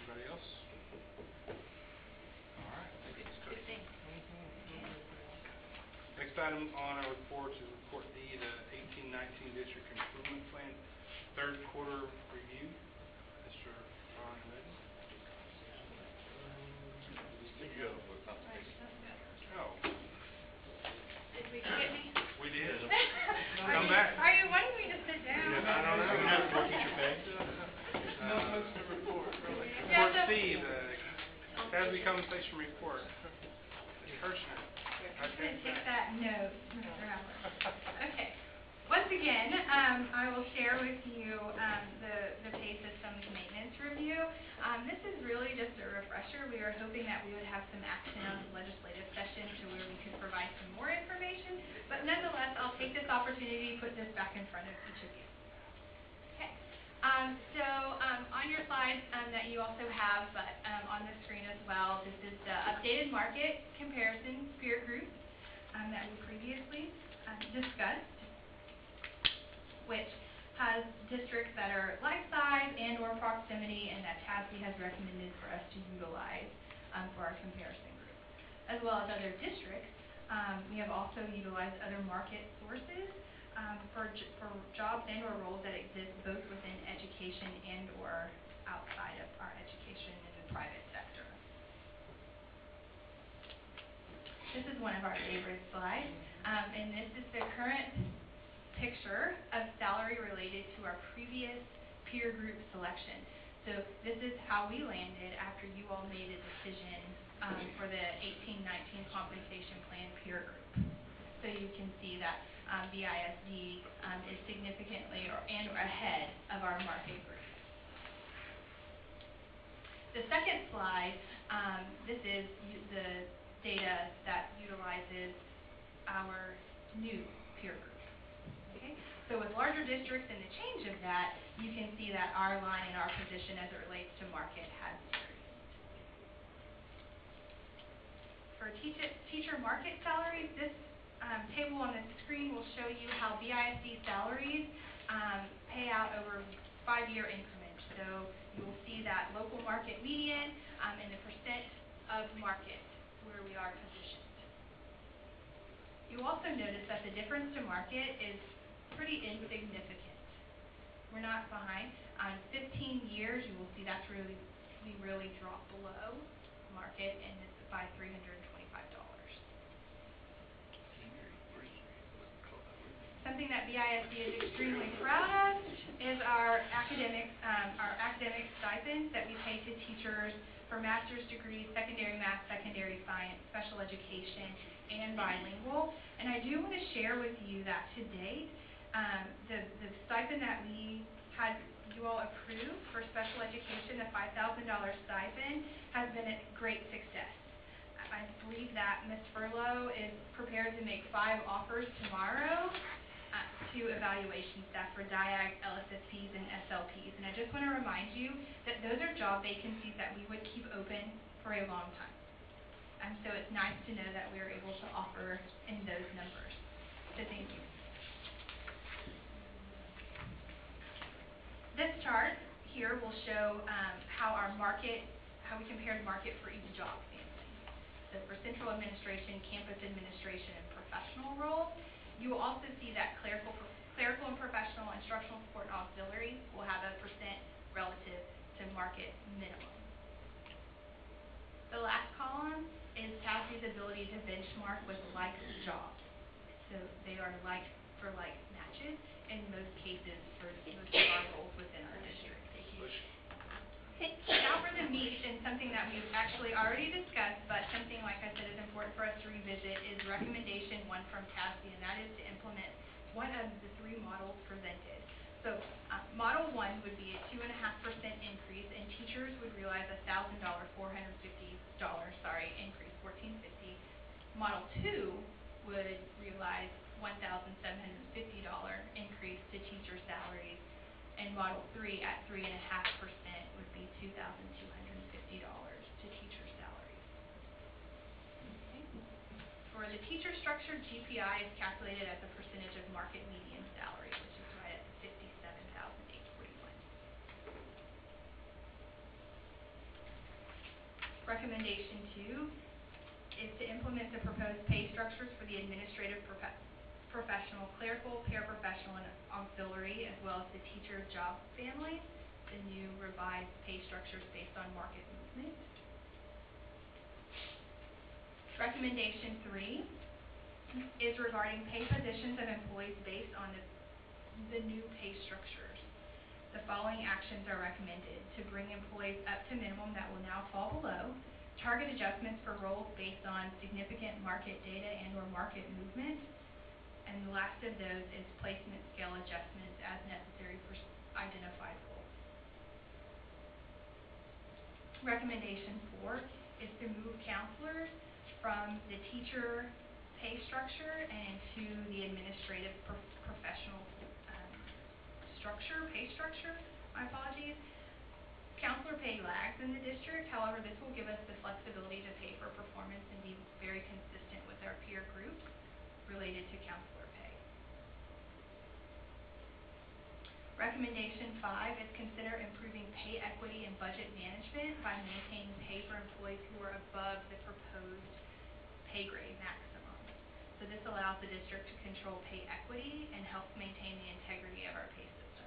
Anybody else? All right. Good thing. Next item on our report is Report D, the 18-19 District Improvement Plan, third quarter review. Mr. Ron Reddy. Oh, Did we forget me? we did. Are Come you- back. Are you wanting me to sit down? I don't know. Are you not for teacher pay? No, that's the report, really. Yeah, Report so- C, the CASB compensation report. Ms. Kirshner. I'm going to take that note, Mr. Howard. Okay. Once again, I will share with you the pay systems maintenance review. This is really just a refresher. We were hoping that we would have some action on the legislative session to where we could provide some more information, but nonetheless, I'll take this opportunity to put this back in front of each of you. Okay. On your slides that you also have, but on the screen as well, this is the updated market comparison peer group that we previously discussed, which has districts that are like size and or proximity and that TASB has recommended for us to utilize for our comparison group. As well as other districts, we have also utilized other market sources for jobs and or roles that exist both within education and or outside of our education in the private sector. This is one of our favorite slides, and this is the current picture of salary related to our previous peer group selection. So this is how we landed after you all made a decision for the 18-19 compensation plan peer group. So you can see that BISD is significantly or ahead of our market group. The second slide, this is the data that utilizes our new peer group. Okay? So with larger districts and the change of that, you can see that our line and our position as it relates to market has decreased. For teacher market salaries, this table on the screen will show you how BISD salaries pay out over 5-year increments. So you will see that local market median and the percent of market where we are positioned. You also notice that the difference to market is pretty insignificant. We're not behind. On 15 years, you will see we really drop below market, and it's by $325. Something that BISD is extremely proud of is our academic stipends that we pay to teachers for master's degrees, secondary math, secondary science, special education, and bilingual. And I do want to share with you that to date, the stipend that we had you all approve for special education, the $5,000 stipend, has been a great success. I believe that Ms. Furlow is prepared to make 5 offers tomorrow to evaluation staff for DIAG, LSSPs, and SLPs. And I just want to remind you that those are job vacancies that we would keep open for a long time. So it's nice to know that we are able to offer in those numbers. So thank you. This chart here will show how we compared market for each job family. So for central administration, campus administration, and professional roles, you will also see that clerical and professional, instructional support, and auxiliary will have a percent relative to market minimum. The last column is TASB's ability to benchmark with like jobs. So they are like for like matches in most cases for most of our roles within our district. Now for the meat, and something that we've actually already discussed, but something, like I said, is important for us to revisit, is recommendation 1 from TASB, and that is to implement one of the 3 models presented. So model 1 would be a 2.5% increase, and teachers would realize a $1,000, increase, $1,450. Model 2 would realize $1,750 increase to teacher salaries, and model 3 at 3.5% would be $2,250 to teacher salaries. Okay. For the teacher structure, GPI is calculated as a percentage of market median salary, which is right at $57,841. Recommendation 2 is to implement the proposed pay structures for the administrative professional, clerical, paraprofessional, and auxiliary, as well as the teacher job family, the new revised pay structures based on market movement. Recommendation 3 is regarding pay positions of employees based on the new pay structures. The following actions are recommended to bring employees up to minimum that will now fall below, target adjustments for roles based on significant market data and or market movement, and the last of those is placement scale adjustments as necessary for identified roles. Recommendation 4 is to move counselors from the teacher pay structure and into the administrative professional pay structure. My apologies. Counselor pay lags in the district. However, this will give us the flexibility to pay for performance and be very consistent with our peer group related to counselor pay. Recommendation 5 is consider improving pay equity and budget management by maintaining pay for employees who are above the proposed pay grade maximum. So this allows the district to control pay equity and helps maintain the integrity of our pay system.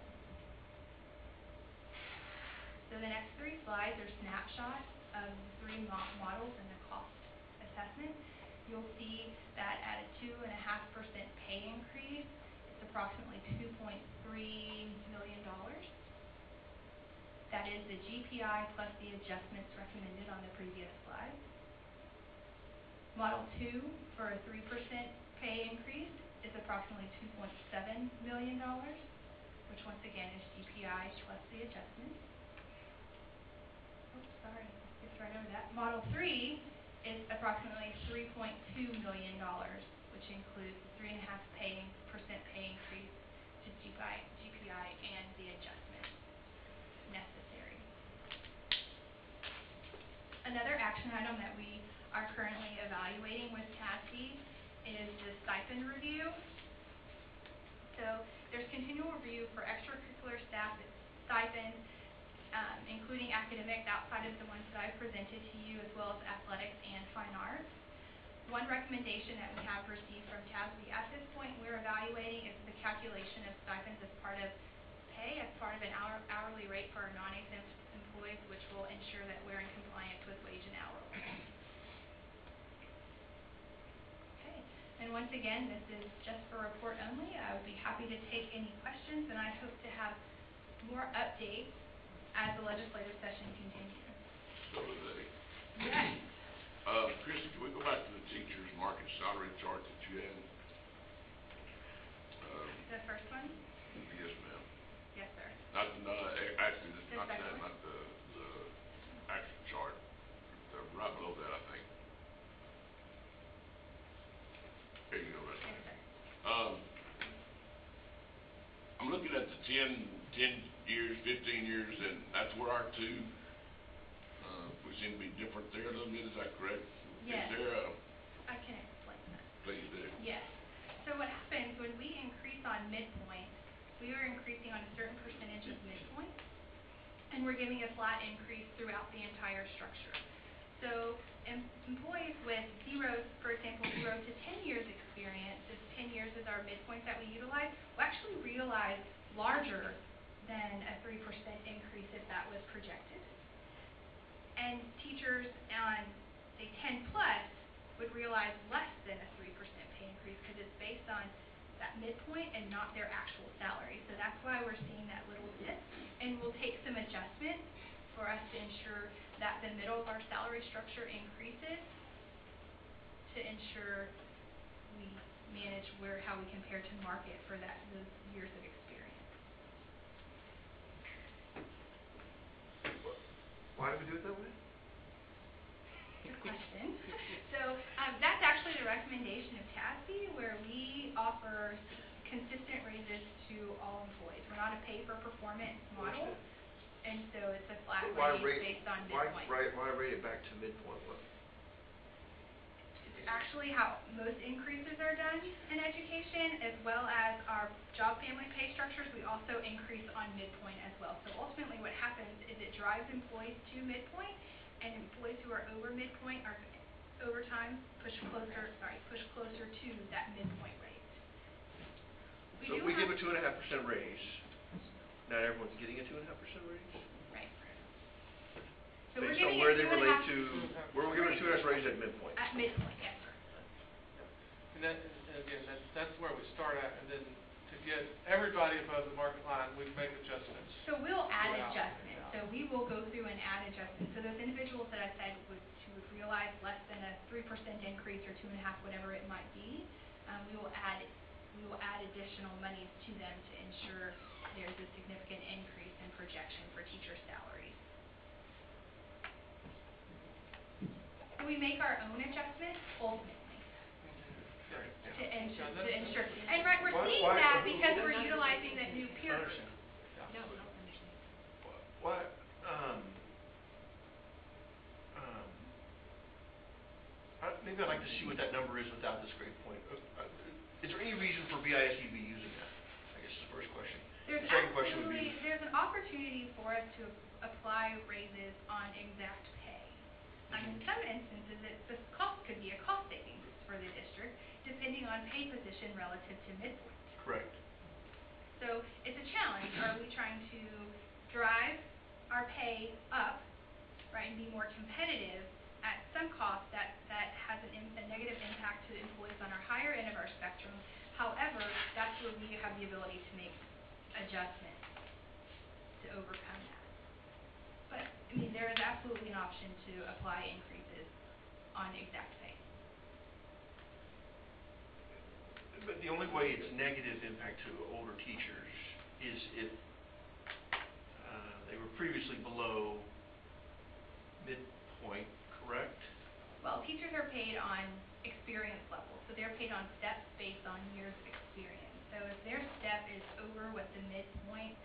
So the next 3 slides are snapshots of the 3 models and the cost assessment. You'll see that at a 2.5% pay increase, it's approximately $2.3 million. That is the GPI plus the adjustments recommended on the previous slide. Model 2 for a 3% pay increase is approximately $2.7 million, which once again is GPI plus the adjustments. Oops, sorry, skipped right over that. Model 3 is approximately $3.2 million, which includes the 3.5% pay increase to GPI and the adjustments necessary. Another action item that we are currently evaluating with TASB is the stipend review. So there's continual review for extracurricular staff stipends, including academics outside of the ones that I've presented to you, as well as athletics and fine arts. One recommendation that we have received from TASB at this point we're evaluating is the calculation of stipends as part of pay, as part of an hourly rate for our non-exempt employees, which will ensure that we're in compliance with wage and hour law. Okay, and once again, this is just for report only. I would be happy to take any questions, and I hope to have more updates as the legislative session continues. So is that it? Yes. Chrissy, can we go back to the teacher's market salary chart that you had? The first one? Yes, ma'am. Yes, sir. Actually, The not second that, one? not the actual chart. Right below that, I think. There you go, right Yes, there. sir. I'm looking at the 10 years, 15 years, and that's where our two, we seem to be different there a little bit, is that correct? Yes. Is there a, I can explain that. please do. Yes. So what happens when we increase on midpoint, we are increasing on a certain percentage of midpoint, and we're giving a flat increase throughout the entire structure. So employees with 0, for example, 0 to 10 years experience, if 10 years is our midpoint that we utilize, will actually realize larger than a 3% increase if that was projected. And teachers on, say, 10 plus would realize less than a 3% pay increase because it's based on that midpoint and not their actual salary. So that's why we're seeing that little dip, and we'll take some adjustments for us to ensure that the middle of our salary structure increases to ensure we manage how we compare to market for those years of experience. Why do we do it that way? Good question. So that's actually the recommendation of TASB, where we offer consistent raises to all employees. We're not a pay-for-performance model, and so it's a flat raise based on midpoint. Why rate it back to midpoint? It's actually how most increases are done in education, as well as our job family pay structures. We also increase on midpoint as well. So ultimately what happens is it drives employees to midpoint, and employees who are over midpoint are over time push closer to that midpoint rate. So if we give a 2.5% raise, not everyone's getting a 2.5% raise? Right. So we're Based on giving where it they 2.5%. relate to, we're giving a 2.5% raise at midpoint. At midpoint, yes, sir. And again, that's where we start at, and then to get everybody above the market line, we make adjustments. So we'll add Wow. adjustments. So we will go through and add adjustments. So those individuals that I said who would realize less than a 3% increase or 2.5%, whatever it might be, we will add additional monies to them to ensure there's a significant increase in projection for teacher salaries. we make our own adjustments ultimately to ensure. And right, we're seeing that because we're utilizing that new peer group. No, I don't understand. Why, maybe I'd like to see what that number is without this grade point. Is there any reason for BISD to be using that? I guess is the first question. There's The second question would be, there's an opportunity for us to apply raises on exact pay. In some instances, the cost could be a cost savings for the district, depending on pay position relative to midpoint. correct. So it's a challenge. Are we trying to drive our pay up, right, and be more competitive at some cost that has a negative impact to the employees on our higher end of our spectrum? However, that's where we have the ability to make adjustments to overcome that. But, I mean, there is absolutely an option to apply increases on exact pay. But the only way it's negative impact to older teachers is if they were previously below midpoint, correct? Well, teachers are paid on experience level, so they're paid on steps based on years of experience. So if their step is over what the midpoint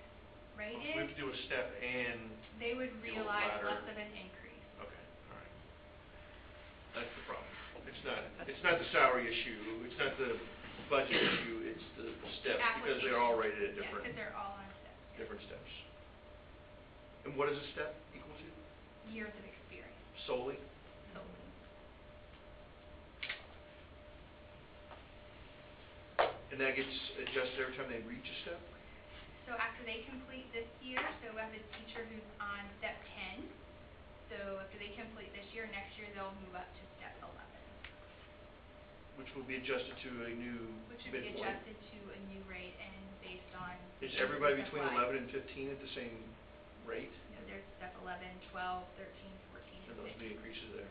rate We have is, to do a step and they would the realize ladder. less of an increase. Okay, all right. That's the problem. It's not the salary issue, it's not the budget issue, it's the steps, because they're all rated at different, Yeah, because they're all on steps. different steps. And what is a step equal to? Years of experience Solely? solely. And that gets adjusted every time they reach a step? So after they complete this year, so we have a teacher who's on step 10, so after they complete this year, next year they'll move up to step 11. Which will be adjusted to a new Which would be midpoint. adjusted to a new rate and based on. Is everybody step between wise. 11 and 15 at the same rate? No, there's step 11, 12, 13, 14, And and those 15. be increases there?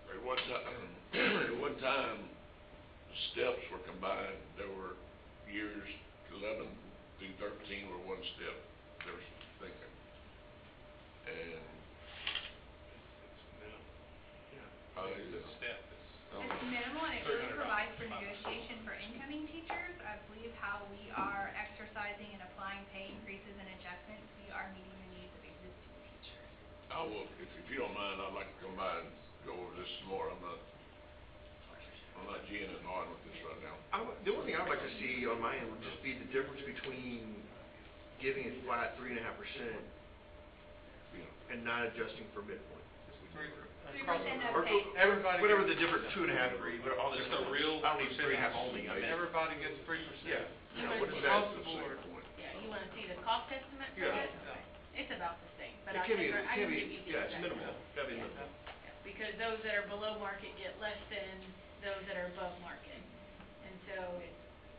At one time, steps were combined. There were years 11 through 13 were one step. They were thinking. And It's a step. It's minimal and it really provides for negotiation for incoming teachers. I believe how we are exercising and applying pay increases and adjustments, we are meeting the needs of existing teachers. I will, if you don't mind, I'd like to come by and go over this some more. I'm not geeing and hawing with this right now. The only thing I'd like to see on my end would just be the difference between giving it flat 3.5% and not adjusting for midpoint. 3% of Or pay. Everybody whatever gets- the different 2.5 agree, but all the Just different a real I don't need 3.5 percentage. only. I mean, Everybody gets 3%. yeah. You know, wanna what is see- that? Across the board. Yeah, you wanna see the cost estimate for Yeah. it? It's about the same, but It I can be, can it can give be, you the yeah, it's exact minimal. number. Gotta be Yeah. minimal. Yeah, because those that are below market get less than those that are above market. And so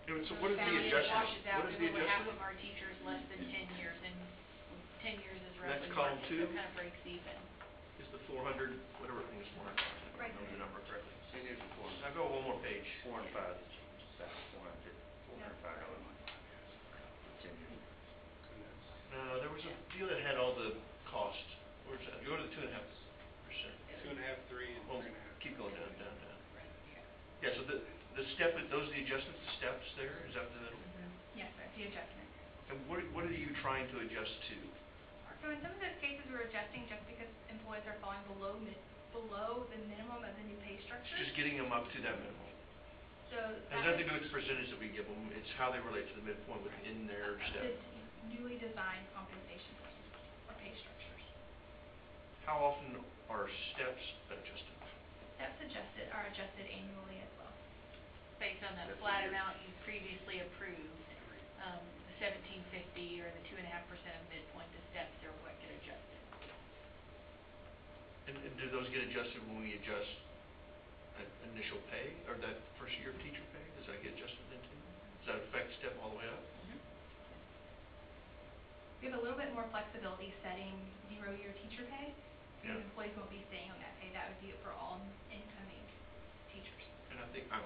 And so what is the found it adjustment? washes out, What is we the have half adjustment? of our teachers less than 10 years, and 10 years is That's roughly column market, so 2? it kind of breaks even. Is the 400, whatever thing is 400, I Right. don't remember the number correctly. It is important. I'll go one more page. 405, $405 a month. Continue. No, there was a deal that had all the cost. Where's that? Go to the 2.5%. 2.5, 3, and Oh, 3.5. keep going down, down, down. Right, yeah. Yeah, so the step, those are the adjustments, the steps there, is that the middle? Yes, that's the adjustment. And what are you trying to adjust to? So in some of those cases, we're adjusting just because employees are falling below the minimum of the new pay It's structure. just getting them up to that minimum. So It has nothing to do with the percentage that we give them, it's how they relate to the midpoint within their step. the newly designed compensation systems or pay structures. How often are steps adjusted? Steps are adjusted annually as well. Based on that flat amount you previously approved, the 1750 or the 2.5% of midpoint, the steps are what get adjusted. And do those get adjusted when we adjust initial pay, or that first year of teacher pay? Does that get adjusted then too? Does that affect step all the way up? We have a little bit more flexibility setting 0-year teacher pay. Yeah. These employees won't be staying on that pay. That would be for all incoming teachers. And I think, I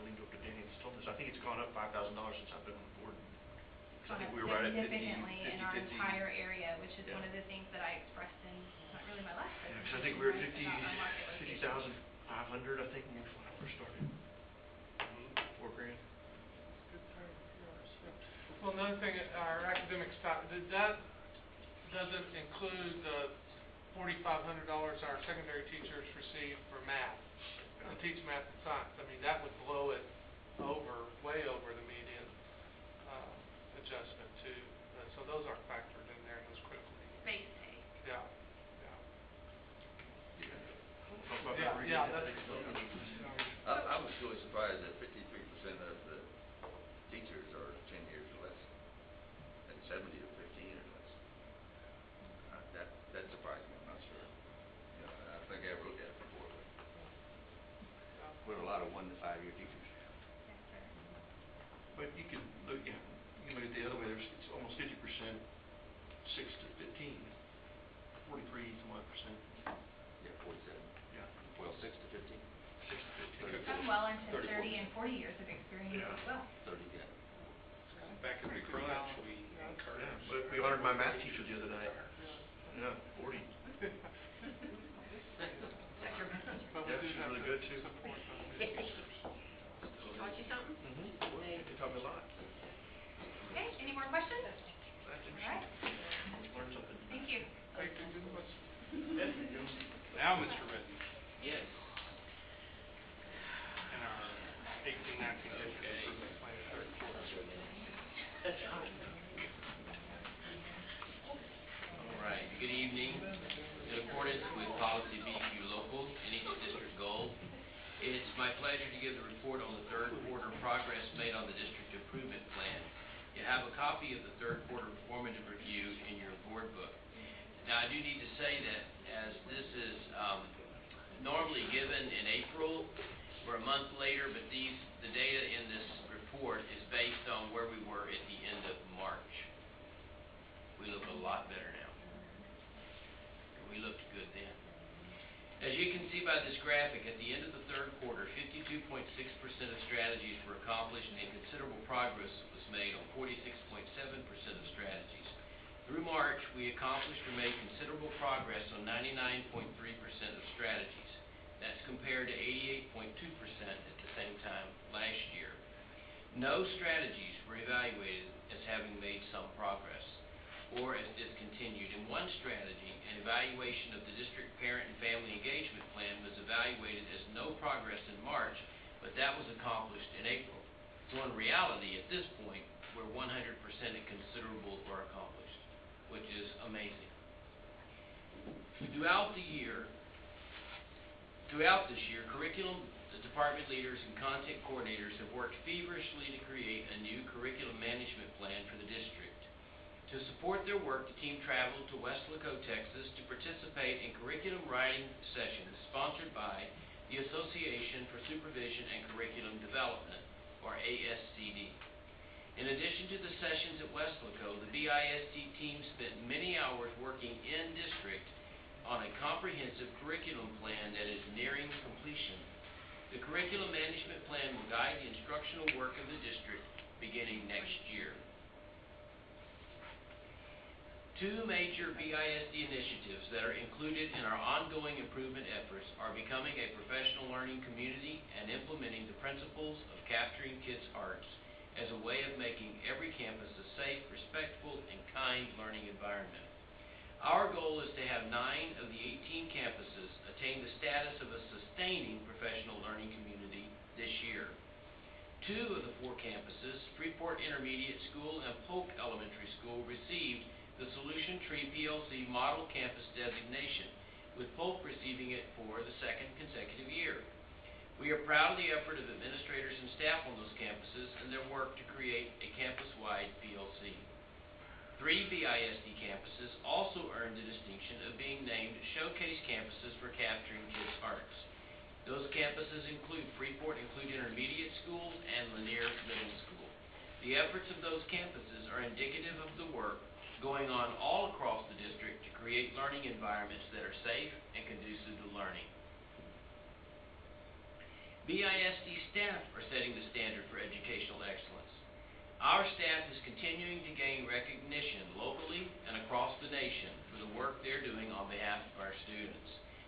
leaned over to Danny and told this, I think it's gone up $5,000 since I've been on the board. I think we were right at 50, Significantly in our 50. entire area, which is Yeah. one of the things that I expressed in, it's not really my last Yeah, presentation. 'cause I think we were at right, about our market location. 50,500, I think, when we first started. $4,000. Good term, yours, yeah. Well, another thing, our academic stock, that doesn't include the $4,500 our secondary teachers receive for math, to teach math and science. I mean, that would blow it way over the median adjustment too. So those aren't factored in there in those critical needs. Base pay. Yeah, Talk about yeah. that Yeah, reading. that's, I was really surprised that 53% of the teachers are 10 years or less, and 70 are 15 or less. That surprised me, I'm not sure. You know, I think I wrote that before, but with a lot of 1 to 5 year teachers. Yes, sir. But you can look at it the other way. It's almost 50%, 6 to 15, 43 some odd percent. Yeah, 47. Yeah. Well, 6 to 15. 6 to 15. Some well into 34. 30 and 40 years of experience Yeah. as well. 30, yeah. Back in the crunch, we Yeah, encouraged. but we honored my math teacher the other night. Yeah, 40. but we Yeah, do she's have really to good, too. support those She teachers. taught you something? They taught me a lot. Okay, any more questions? That's All interesting. right, Learned something. thank you. Thank you very much. Now, Mr. Redden, Yes. in our 18-19 district Okay. improvement plan, third quarter. All right, good evening. In accordance with policy BQ local and each district goal, it's my pleasure to give the report on the third quarter progress made on the district improvement plan. You have a copy of the third quarter formative review in your board book. Now, I do need to say that as this is normally given in April, we're a month later, but the data in this report is based on where we were at the end of March. We look a lot better now. We looked good then. As you can see by this graphic, at the end of the third quarter, 52.6% of strategies were accomplished and considerable progress was made on 46.7% of strategies. Through March, we accomplished or made considerable progress on 99.3% of strategies. That's compared to 88.2% at the same time last year. No strategies were evaluated as having made some progress or as discontinued. In one strategy, an evaluation of the district parent and family engagement plan was evaluated as no progress in March, but that was accomplished in April. So in reality, at this point, we're 100% and considerable or accomplished, which is amazing. Throughout this year, curriculum department leaders and content coordinators have worked feverishly to create a new curriculum management plan for the district. To support their work, the team traveled to Weslaco, Texas to participate in curriculum writing sessions sponsored by the Association for Supervision and Curriculum Development, or ASCD. In addition to the sessions at Weslaco, the BISD team spent many hours working in district on a comprehensive curriculum plan that is nearing completion. The curriculum management plan will guide the instructional work of the district beginning next year. Two major BISD initiatives that are included in our ongoing improvement efforts are becoming a professional learning community and implementing the principles of capturing kids' hearts as a way of making every campus a safe, respectful, and kind learning environment. Our goal is to have 9 of the 18 campuses attain the status of a sustaining professional learning community this year. 2 of the 4 campuses, Freeport Intermediate School and Polk Elementary School, received the Solution Tree PLC Model Campus designation, with Polk receiving it for the 2nd consecutive year. We are proud of the effort of administrators and staff on those campuses and their work to create a campus-wide PLC. 3 BISD campuses also earned the distinction of being named Showcase Campuses for Capturing Kids' Hearts. Those campuses include Freeport Intermediate Schools and Lanier Middle School. The efforts of those campuses are indicative of the work going on all across the district to create learning environments that are safe and conducive to learning. BISD staff are setting the standard for educational excellence. Our staff is continuing to gain recognition locally and across the nation for the work they're doing on behalf of our students.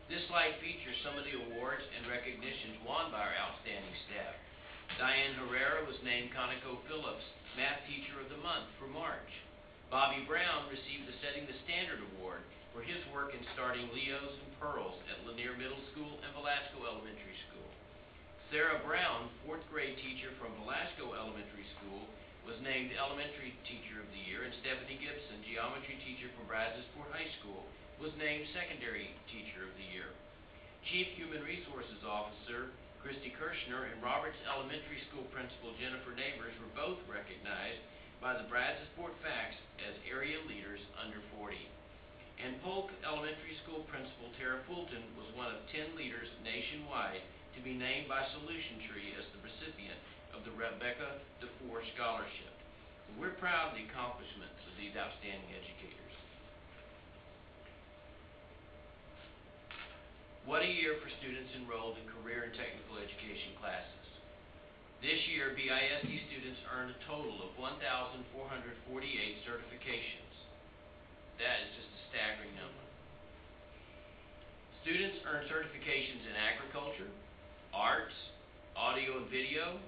This slide features some of the awards and recognitions won by our outstanding staff. Diane Herrera was named ConocoPhillips Math Teacher of the Month for March. Bobby Brown received the Setting the Standard Award for his work in starting Leos and Pearls at Lanier Middle School and Velasco Elementary School. Sarah Brown, 4th grade teacher from Velasco Elementary School, was named Elementary Teacher of the Year, and Stephanie Gibson, Geometry Teacher from Brazosport High School, was named Secondary Teacher of the Year. Chief Human Resources Officer Christy Kirshner and Roberts Elementary School Principal Jennifer Neighbors were both recognized by the Brazosport Facts as area leaders under 40. And Polk Elementary School Principal Tara Fulton was one of 10 leaders nationwide to be named by Solution Tree as the recipient of the Rebecca DeFore Scholarship. We're proud of the accomplishments of these outstanding educators. What a year for students enrolled in career and technical education classes. This year, BISD students earned a total of 1,448 certifications. That is just a staggering number. Students earned certifications in agriculture, arts, audio and video,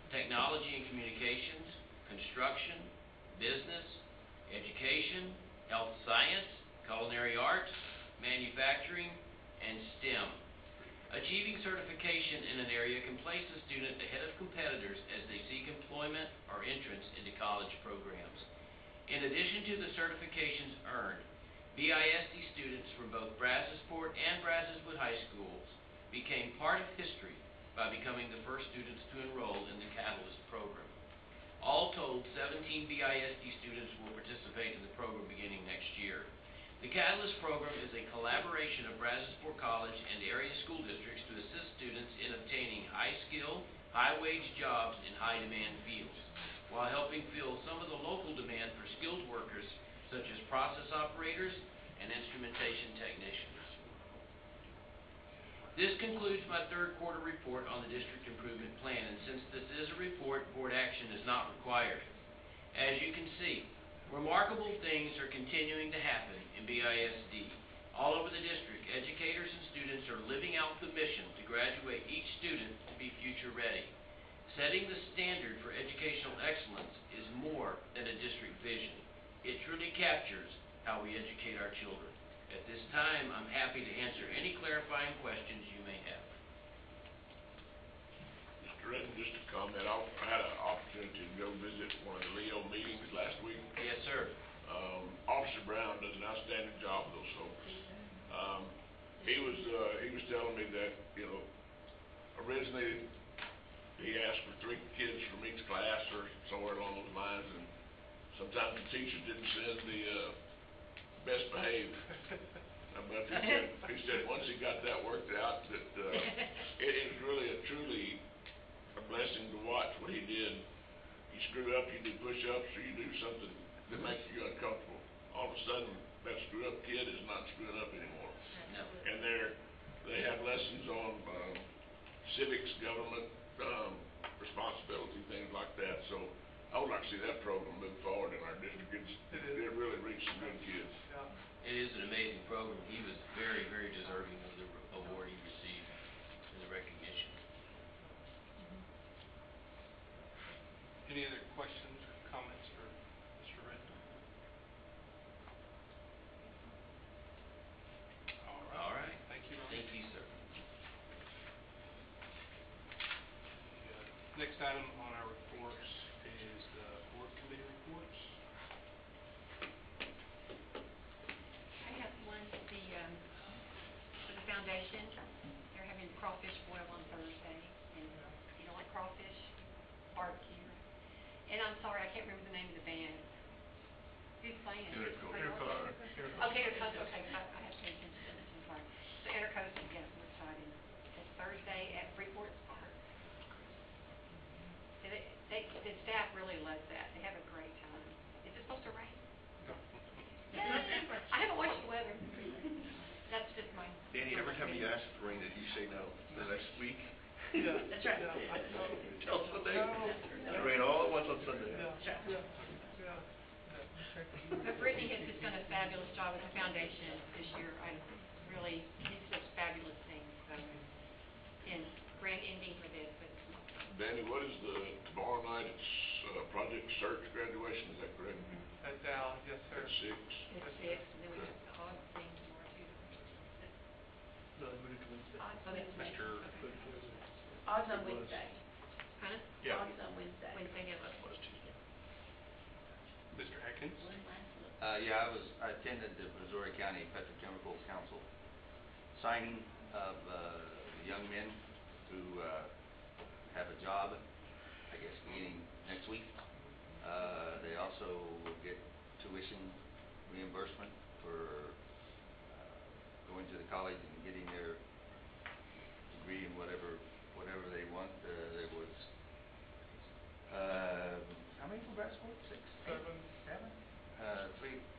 technology and communications, construction, business, education, health science, culinary arts, manufacturing, and STEM. Achieving certification in an area can place a student ahead of competitors as they seek employment or entrance into college programs. In addition to the certifications earned, BISD students from both Brazosport and Brazoswood High Schools became part of history by becoming the first students to enroll in the Catalyst program. All told, 17 BISD students will participate in the program beginning next year. The Catalyst program is a collaboration of Brazosport College and area school districts to assist students in obtaining high-skill, high-wage jobs in high-demand fields, while helping fill some of the local demand for skilled workers such as process operators and instrumentation technicians. This concludes my third quarter report on the District Improvement Plan, and since this is a report, board action is not required. As you can see, remarkable things are continuing to happen in BISD. All over the district, educators and students are living out the mission to graduate each student to be future ready. Setting the standard for educational excellence is more than a district vision. It truly captures how we educate our children. At this time, I'm happy to answer any clarifying questions you may have. Mr. Redden, just a comment. I had an opportunity to go visit one of the Leo meetings last week. Yes, sir. Officer Brown does an outstanding job with those folks. He was telling me that, originally he asked for 3 kids from each class or somewhere along those lines, and sometimes the teacher didn't send the best behaved. But he said once he got that worked out, that it is really truly a blessing to watch what he did. You screw up, you do push-ups, or you do something that makes you uncomfortable. All of a sudden, that screw-up kid is not screwing up anymore. No. And they have lessons on civics, government, responsibility, things like that. So I would like to see that program move forward in our district. It really reached some good kids. It is an amazing program. He was very, very deserving of the award he received and the recognition. Any other questions or comments for Mr. Redden? All right. Thank you. Thank you, sir. Next item on our reports is the board committee reports. I have one, for the foundation, they're having crawfish boil on Thursday, and if you don't like crawfish, barbecue. And I'm sorry, I can't remember the name of the band. Who's playing? Intercoastal. Okay, Intercoastal, okay, I have to pay attention to this, I'm sorry. So Intercoastal, yes, we're excited. It's Thursday at Freeport Park. And the staff really loves that, they have a great time. Is it supposed to rain? Yay! I haven't watched the weather. That's just my. Danny, every time you ask for rain, did you say no the next week? Yeah. That's right. Tell us what they, it rained all at once on Sunday. But Brittany has just done a fabulous job with the foundation this year. I really, he's just fabulous things, so, and grand ending for this, but Danny, what is tomorrow night, it's, Project Search graduation, is that correct? At Dow, yes, sir. At 6? it's six, and then we have the odd thing tomorrow too. No, we did Wednesday. Odd, oh, that's Wednesday, Mr. okay. Odds on Wednesday. Huh? Yeah. Odds on Wednesday. Wednesday, yeah. Was Tuesday. Mr. Atkins? Yeah, I attended the Missouri County Petrochemical Council signing of young men who have a job, I guess, beginning next week. They also will get tuition reimbursement for going to the college and getting their degree in whatever they want. There was how many from Bradsport? 6, 8, 7?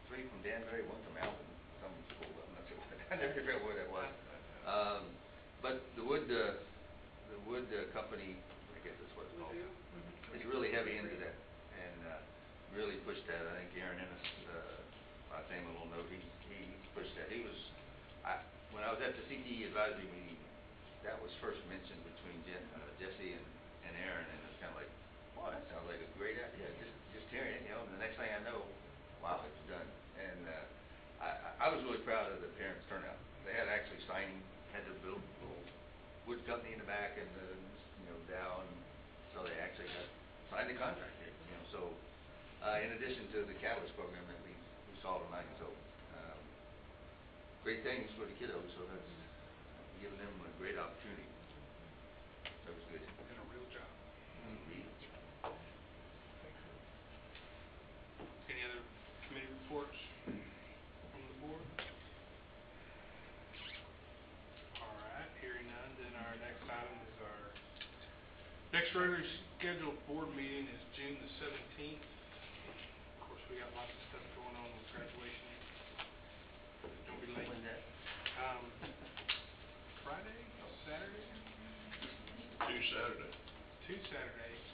Three from Danbury, one from Alvin, some school. I'm not sure. I never figured out where that was. But the wood company, I guess that's what it's called, is really heavy into that and really pushed that. I think Aaron Ennis, I sent him a little note. He pushed that. When I was at the CTE advisory meeting, that was first mentioned between Jesse and Aaron, and it's kind of like, wow, that sounds like a great idea. Just hearing it, and the next thing I know, wow, it's done. And I was really proud of the parents' turnout. They had actually signing, had the little wood company in the back, and the Dow, and so they actually signed the contract here. So in addition to the Catalyst program that we saw tonight, so great things for the kiddos. So that's giving them a great opportunity. That was good. Did a real job. Indeed. Any other committee reports from the board? All right, hearing none, then our next item is our next regularly scheduled board meeting is June the 17th. Of course, we got lots of stuff going on with graduation. Don't be late. When that? Friday, Saturday? 2 Saturday. 2 Saturdays.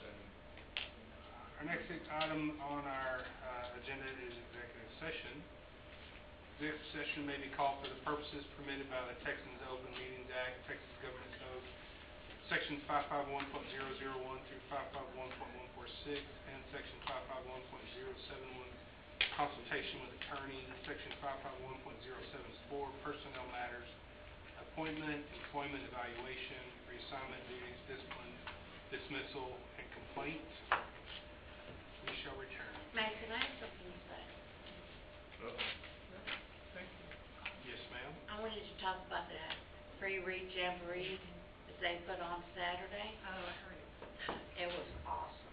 Our next item on our agenda is executive session. Executive session may be called for the purposes permitted by the Texas Open Meetings Act, Texas Government Code, Sections 551.001 through 551.146, and Section 551.071, consultation with attorney, Section 551.074, personnel matters, appointment, employment evaluation, reassignment duties, discipline, dismissal, and complaint. We shall return. Matt, can I have something to say? Yes, ma'am. I wanted to talk about the free read jamboree that they put on Saturday. Oh, I heard it. It was awesome.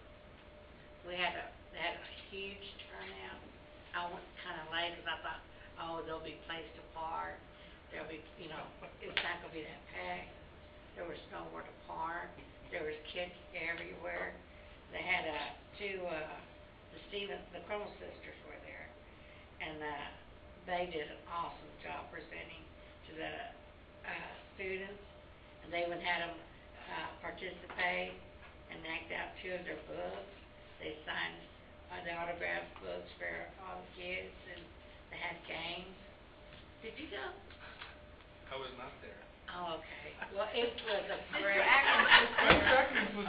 They had a huge turnout. I went kind of late because I thought, oh, there'll be place to park. There'll be, it's not going to be that packed. There was nowhere to park. There was kids everywhere. They had the Cronel sisters were there, and they did an awesome job presenting to the students, and they even had them participate and act out 2 of their books. They signed the autographed books for all the kids, and they had games. Did you go? I was not there. Oh, okay. Well, it was a great. I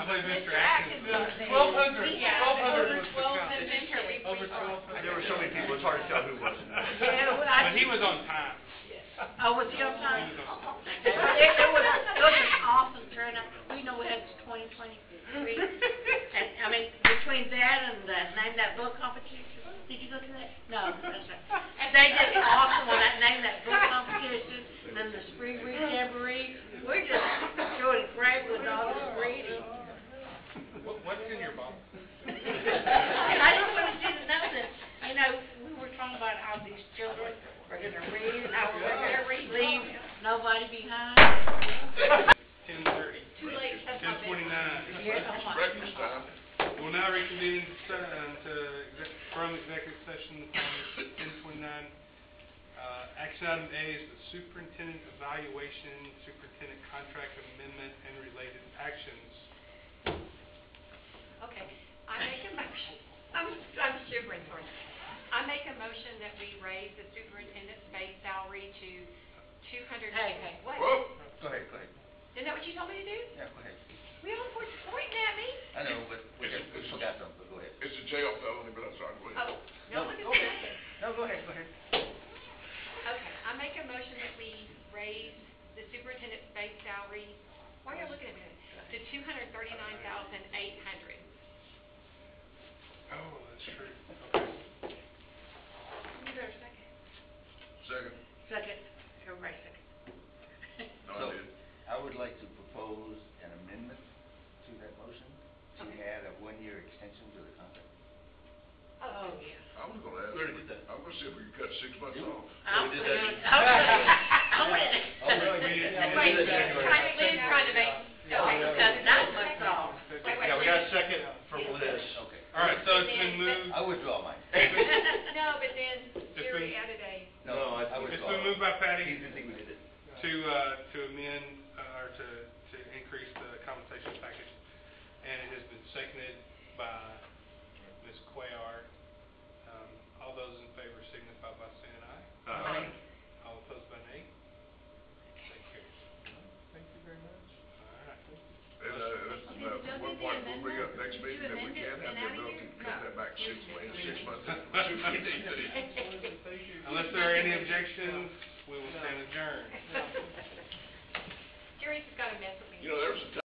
believe Mr. Atkins was there. 1,200. Yeah, 1,200 was the 12 count. have been here Over before. 1,200. There were so many people, it's hard to tell who wasn't. But he was on time. Oh, was he on time? He was on time. It was an awesome turnout. We had 2023. And, I mean, between that and the Name That Book competition, did you go to that? No, that's right. They did awesome on that Name That Book competition, and then the Spring Read Jamboree. We're just doing great with all this reading. What's in your bottle? I just wanted you to know that, we were talking about how these children are going to read, and how we're going to leave nobody behind. 10:30. Too late, that's my 10:29. Yeah, oh my Breakfast time. We'll now reconvene from executive session. The time is 10:29. Action item A is the superintendent evaluation, superintendent contract amendment, and related actions. Okay, I make a motion, I'm shivering, sorry. I make a motion that we raise the superintendent's base salary to 200. Hey. What? Whoa, Go ahead, go ahead. Isn't that what you told me to do? Yeah, go ahead. We all pointing at me. I know, but we forgot something, but go ahead. it's a jail felony, but I'm sorry, go ahead. Oh, no one is Go ahead. No, go ahead, go ahead. Okay, I make a motion that we raise the superintendent's base salary, why are you looking at me? To $239,800. Oh, that's true. Okay. You better second. Second, Second, everybody second. no, So, I did. I would like to propose an amendment to that motion to Okay. add a one-year extension to the contract. Oh, yeah. I was gonna ask, We already did that. I'm gonna see if we can cut 6 months Yeah. off. I'm did with that. it. Okay. I'm with it. Oh, really? We did Wait, that January. Liz trying to make, okay. That's not much off. Yeah, we got a second from Liz. Okay. All right, so it's been moved, I withdraw mine. No, but then Jerry been- added a, No, I I it's withdraw. been moved by He Patty didn't think we did it. to amend, or to increase the compensation package. And it has been seconded by Ms. Cuellar. All those in favor signify by saying aye. Aye. All opposed by nay. That carries. Thank you very much. All right. And, that's one point we'll bring up next meeting, that we can have the ability to cut that back 6 months. Thank you. Unless there are any objections, we will stand adjourned. Jerry's got to mess with me. You know, there was a time